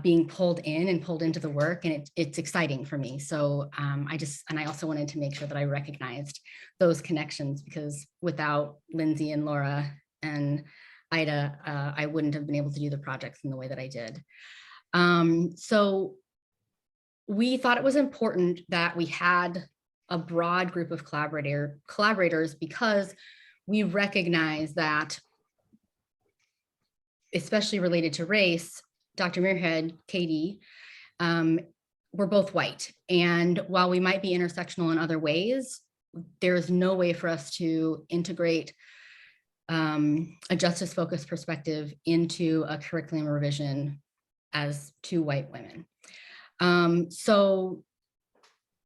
Speaker 10: being pulled in and pulled into the work, and it's exciting for me. So I also wanted to make sure that I recognized those connections, because without Lindsay and Laura and Ida, I wouldn't have been able to do the projects in the way that I did. So we thought it was important that we had a broad group of collaborators, because we recognize that, especially related to race, Dr. Muirhead, Katie, we're both white. And while we might be intersectional in other ways, there's no way for us to integrate a justice-focused perspective into a curriculum revision as two white women. So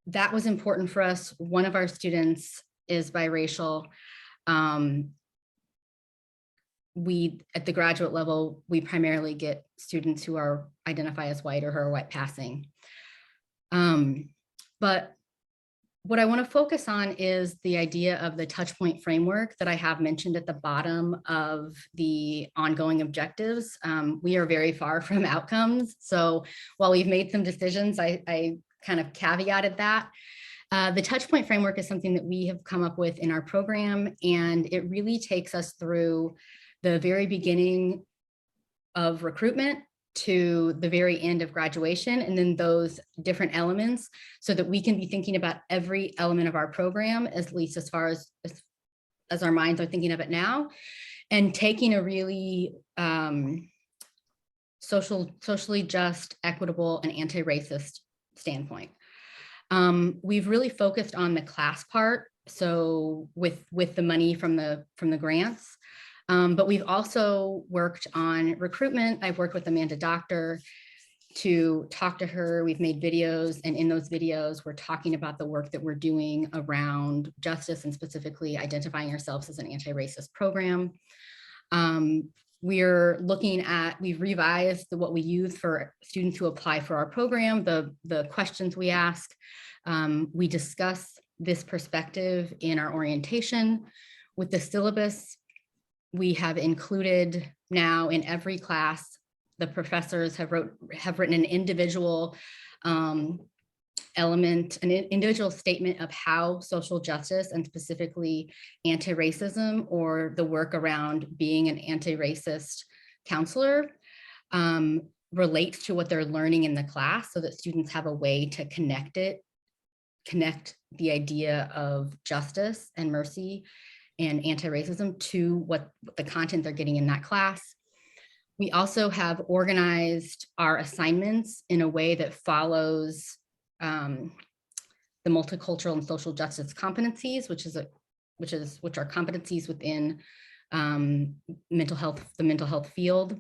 Speaker 10: that was important for us. One of our students is biracial. At the graduate level, we primarily get students who identify as white or who are white passing. But what I want to focus on is the idea of the touchpoint framework that I have mentioned at the bottom of the ongoing objectives. We are very far from outcomes. So while we've made some decisions, I kind of caveated that. The touchpoint framework is something that we have come up with in our program, and it really takes us through the very beginning of recruitment to the very end of graduation, and then those different elements, so that we can be thinking about every element of our program, at least as far as our minds are thinking of it now, and taking a really socially just, equitable, and anti-racist standpoint. We've really focused on the class part, so with the money from the grants. But we've also worked on recruitment. I've worked with Amanda Doctor to talk to her. We've made videos, and in those videos, we're talking about the work that we're doing around justice, and specifically identifying ourselves as an anti-racist program. We've revised what we use for students who apply for our program, the questions we ask. We discuss this perspective in our orientation. With the syllabus, we have included now in every class, the professors have written an individual element, an individual statement of how social justice and specifically anti-racism or the work around being an anti-racist counselor relates to what they're learning in the class, so that students have a way to connect the idea of justice and mercy and anti-racism to what the content they're getting in that class. We also have organized our assignments in a way that follows the multicultural and social justice competencies, which are competencies within the mental health field.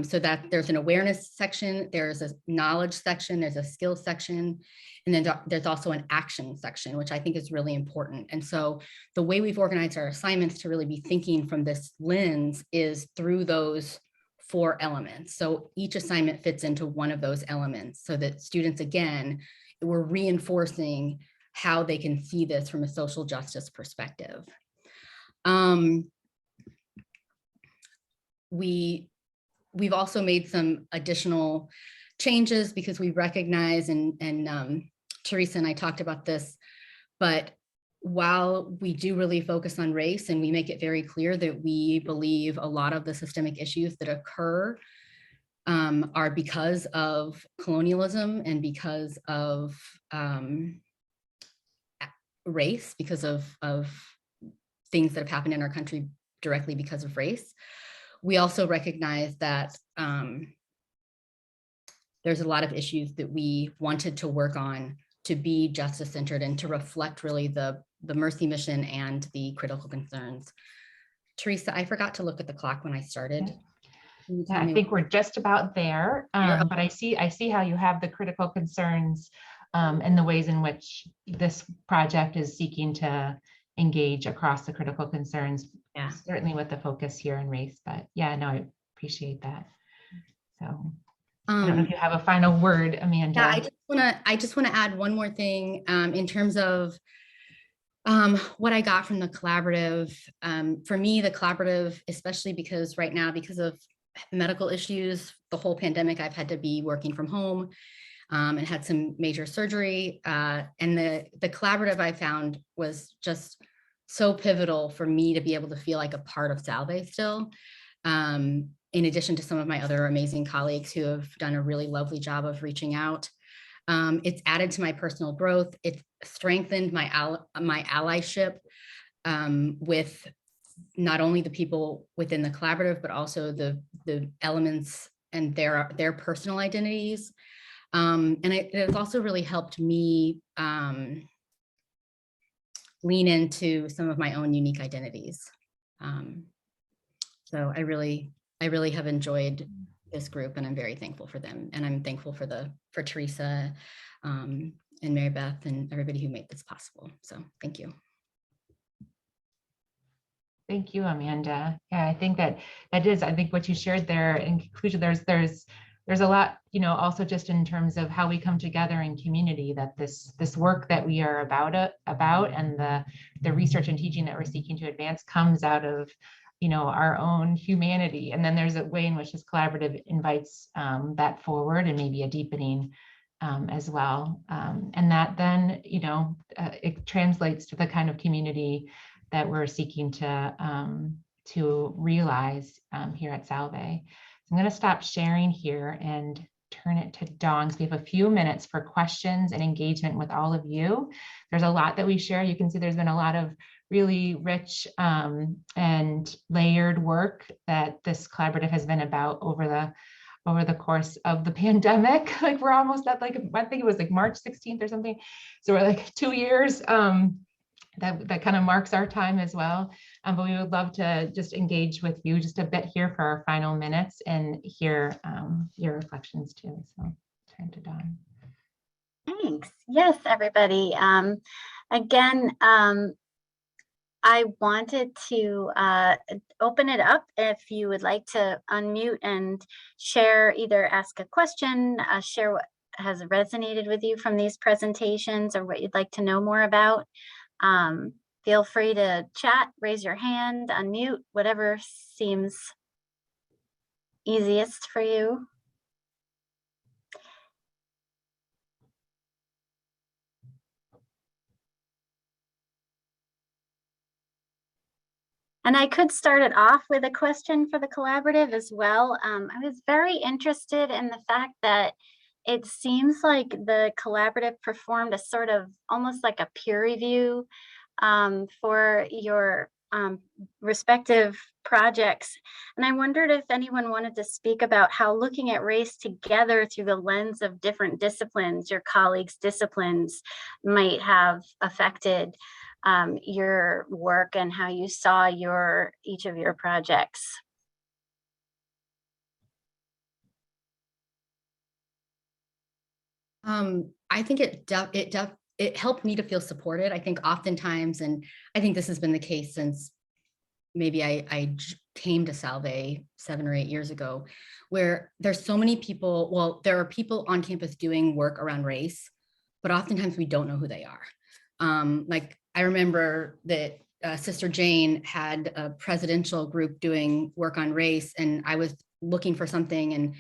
Speaker 10: So that there's an awareness section, there's a knowledge section, there's a skills section, and then there's also an action section, which I think is really important. And so the way we've organized our assignments to really be thinking from this lens is through those 4 elements. So each assignment fits into one of those elements, so that students, again, we're reinforcing how they can see this from a social justice perspective. We've also made some additional changes because we recognize, and Teresa and I talked about this, but while we do really focus on race and we make it very clear that we believe a lot of the systemic issues that occur are because of colonialism and because of race, because of things that have happened in our country directly because of race. We also recognize that there's a lot of issues that we wanted to work on to be justice-centered and to reflect really the Mercy mission and the critical concerns. Teresa, I forgot to look at the clock when I started.
Speaker 2: Yeah, I think we're just about there, but I see how you have the critical concerns and the ways in which this project is seeking to engage across the critical concerns.
Speaker 10: Yeah,
Speaker 2: certainly with the focus here in race, but yeah, no, I appreciate that. So I don't know if you have a final word, Amanda.
Speaker 10: Yeah, I just want to add one more thing in terms of what I got from the collaborative. For me, the collaborative, especially because right now, because of medical issues, the whole pandemic, I've had to be working from home and had some major surgery. And the collaborative I found was just so pivotal for me to be able to feel like a part of Salve still. In addition to some of my other amazing colleagues who have done a really lovely job of reaching out. It's added to my personal growth. It's strengthened my allyship with not only the people within the collaborative, but also the elements and their personal identities. And it has also really helped me lean into some of my own unique identities. So I really have enjoyed this group, and I'm very thankful for them. And I'm thankful for Teresa and Mary Beth and everybody who made this possible. So thank you.
Speaker 2: Thank you, Amanda. Yeah, I think that is, I think what you shared there in conclusion, there's a lot, also just in terms of how we come together in community, that this work that we are about and the research and teaching that we're seeking to advance comes out of our own humanity. And then there's a way in which this collaborative invites that forward and maybe a deepening as well. And that then, it translates to the kind of community that we're seeking to realize here at Salve. So I'm going to stop sharing here and turn it to Dawn. So we have a few minutes for questions and engagement with all of you. There's a lot that we share. You can see there's been a lot of really rich and layered work that this collaborative has been about over the course of the pandemic. Like we're almost at I think it was March 16th or something. So we're 2 years. That kind of marks our time as well. But we would love to just engage with you just a bit here for our final minutes and hear your reflections too. So turn to Dawn.
Speaker 1: Thanks. Yes, everybody. Again, I wanted to open it up if you would like to unmute and share, either ask a question, share has resonated with you from these presentations or what you'd like to know more about. Feel free to chat, raise your hand, unmute, whatever seems easiest for you. And I could start it off with a question for the collaborative as well. I was very interested in the fact that it seems like the collaborative performed a sort of almost like a peer review for your respective projects. And I wondered if anyone wanted to speak about how looking at race together through the lens of different disciplines, your colleagues' disciplines, might have affected your work and how you saw each of your projects.
Speaker 10: I think it helped me to feel supported. I think oftentimes, and I think this has been the case since maybe I came to Salve 7 or 8 years ago, where there's so many people, well, there are people on campus doing work around race, but oftentimes we don't know who they are. Like I remember that Sister Jane had a presidential group doing work on race, and I was looking for something and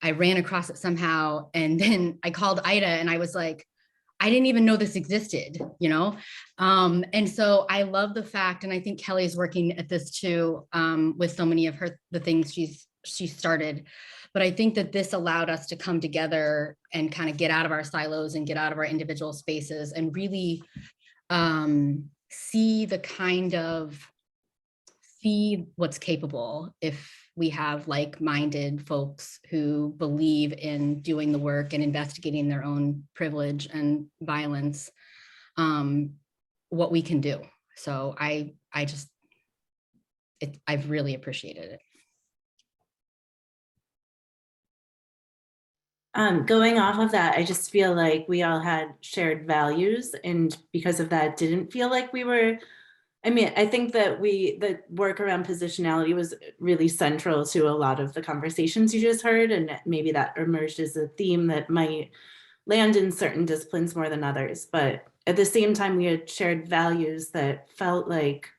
Speaker 10: I ran across it somehow. And then I called Ida and I was like, I didn't even know this existed, you know? And so I love the fact, and I think Kelly's working at this too, with so many of the things she started. But I think that this allowed us to come together and kind of get out of our silos and get out of our individual spaces and really see what's capable if we have like-minded folks who believe in doing the work and investigating their own privilege and violence, what we can do. So I've really appreciated it.
Speaker 5: Going off of that, I just feel like we all had shared values, and because of that, didn't feel like we were, I mean, I think that the work around positionality was really central to a lot of the conversations you just heard, and maybe that emerged as a theme that might land in certain disciplines more than others. But at the same time, we had shared values that felt like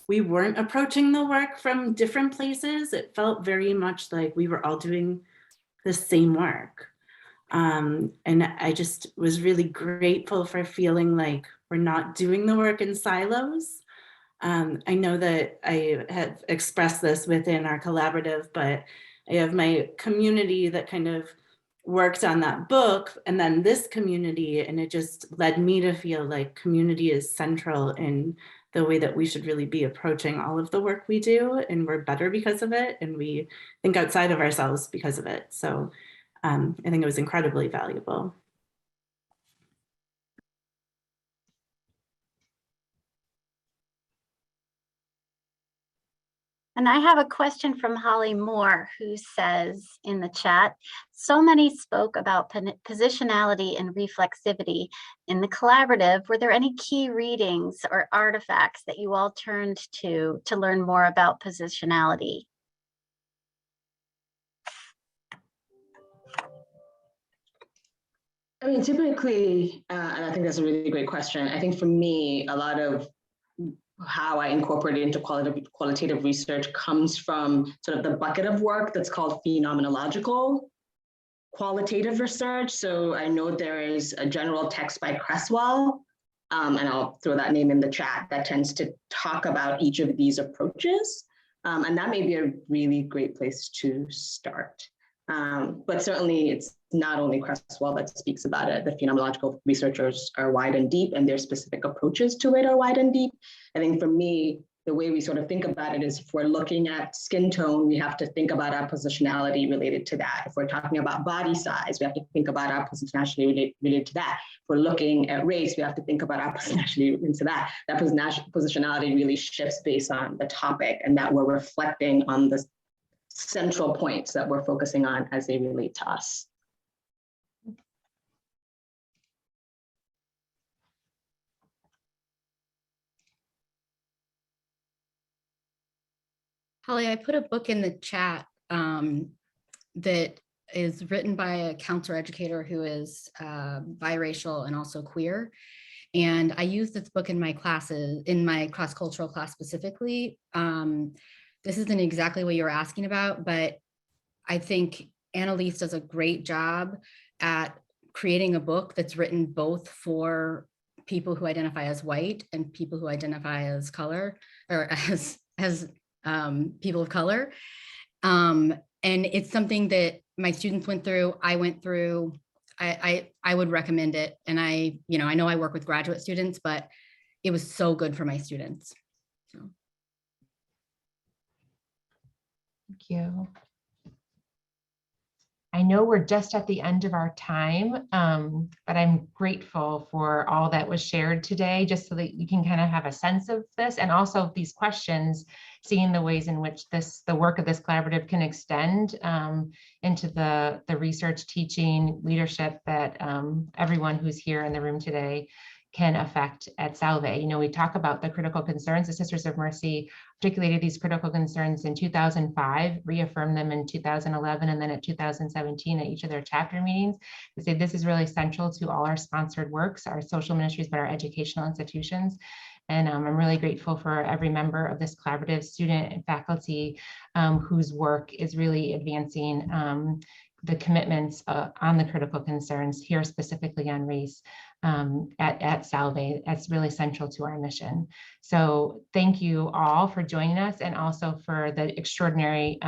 Speaker 5: we weren't approaching the work from different places. It felt very much like we were all doing the same work. And I just was really grateful for feeling like we're not doing the work in silos. I know that I have expressed this within our collaborative, but I have my community that kind of worked on that book, and then this community, and it just led me to feel like community is central in the way that we should really be approaching all of the work we do, and we're better because of it, and we think outside of ourselves because of it. So I think it was incredibly valuable.
Speaker 1: And I have a question from Holly Moore, who says in the chat, so many spoke about positionality and reflexivity. In the collaborative, were there any key readings or artifacts that you all turned to learn more about positionality?
Speaker 3: I mean, typically, and I think that's a really great question. I think for me, a lot of how I incorporate it into qualitative research comes from sort of the bucket of work that's called phenomenological qualitative research. So I know there is a general text by Cresswell, and I'll throw that name in the chat, that tends to talk about each of these approaches. And that may be a really great place to start. But certainly it's not only Cresswell that speaks about it. The phenomenological researchers are wide and deep, and their specific approaches to it are wide and deep. I think for me, the way we sort of think about it is if we're looking at skin tone, we have to think about our positionality related to that. If we're talking about body size, we have to think about our positionality related to that. If we're looking at race, we have to think about our positionality related to that. That positionality really shifts based on the topic, and that we're reflecting on the central points that we're focusing on as they relate to us.
Speaker 10: Holly, I put a book in the chat that is written by a counselor educator who is biracial and also queer. And I use this book in my classes, in my cross-cultural class specifically. This isn't exactly what you were asking about, but I think Annalise does a great job at creating a book that's written both for people who identify as white and people who identify as color, or as people of color. And it's something that my students went through, I went through. I would recommend it. And I know I work with graduate students, but it was so good for my students. So.
Speaker 2: Thank you. I know we're just at the end of our time, but I'm grateful for all that was shared today, just so that you can kind of have a sense of this, and also these questions, seeing the ways in which the work of this collaborative can extend into the research, teaching, leadership that everyone who's here in the room today can affect at Salve. We talk about the critical concerns. The Sisters of Mercy articulated these critical concerns in 2005, reaffirmed them in 2011, and then at 2017 at each of their chapter meetings. They say this is really central to all our sponsored works, our social ministries, but our educational institutions. And I'm really grateful for every member of this collaborative, student and faculty whose work is really advancing the commitments on the critical concerns here, specifically on race at Salve. That's really central to our mission. So thank you all for joining us, and also for the extraordinary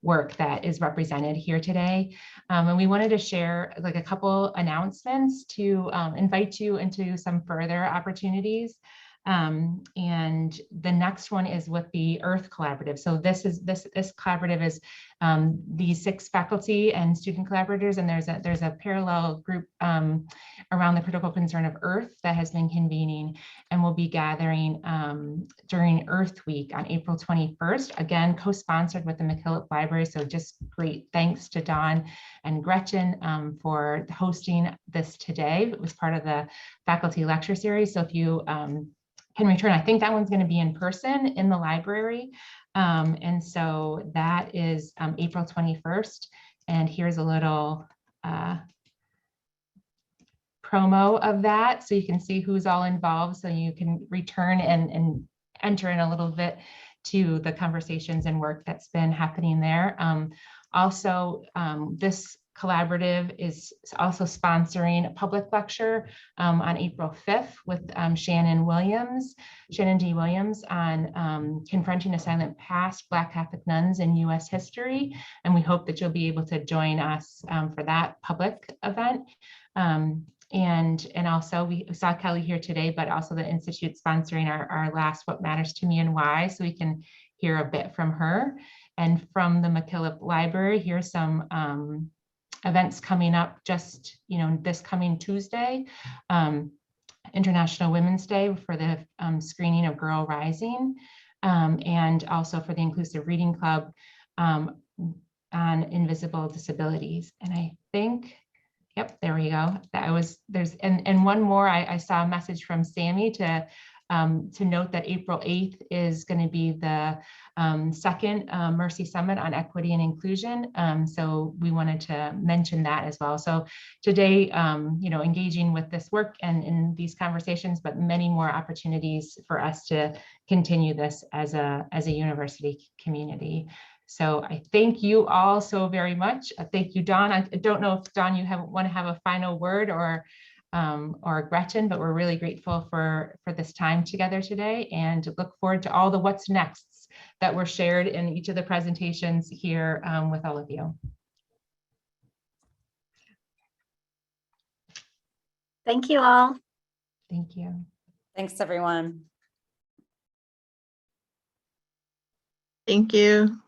Speaker 2: work that is represented here today. And we wanted to share like a couple announcements to invite you into some further opportunities. And the next one is with the Earth Collaborative. So this collaborative is the 6 faculty and student collaborators, and there's a parallel group around the critical concern of Earth that has been convening, and we'll be gathering during Earth Week on April 21st, again co-sponsored with the McKillop Library. So just great thanks to Dawn and Gretchen for hosting this today. It was part of the faculty lecture series. So if you can return, I think that one's going to be in person in the library. And so that is April 21st. And here's a little promo of that, so you can see who's all involved, so you can return and enter in a little bit to the conversations and work that's been happening there. Also, this collaborative is also sponsoring a public lecture on April 5th with Shannon D. Williams on confronting a silent past, Black Catholic nuns in U.S. history. And we hope that you'll be able to join us for that public event. And also we saw Kelly here today, but also the Institute sponsoring our last What Matters to Me and Why, so we can hear a bit from her. And from the McKillop Library, here's some events coming up just, this coming Tuesday, International Women's Day for the screening of Girl Rising, and also for the Inclusive Reading Club on invisible disabilities. And I think, yep, there we go. And one more, I saw a message from Sammy to note that April 8th is going to be the second Mercy Summit on Equity and Inclusion. So we wanted to mention that as well. So today, engaging with this work and in these conversations, but many more opportunities for us to continue this as a university community. So I thank you all so very much. Thank you, Dawn. I don't know if, Dawn, you want to have a final word, or Gretchen, but we're really grateful for this time together today, and look forward to all the what's next that were shared in each of the presentations here with all of you.
Speaker 1: Thank you all.
Speaker 2: Thank you.
Speaker 4: Thanks, everyone.
Speaker 9: Thank you.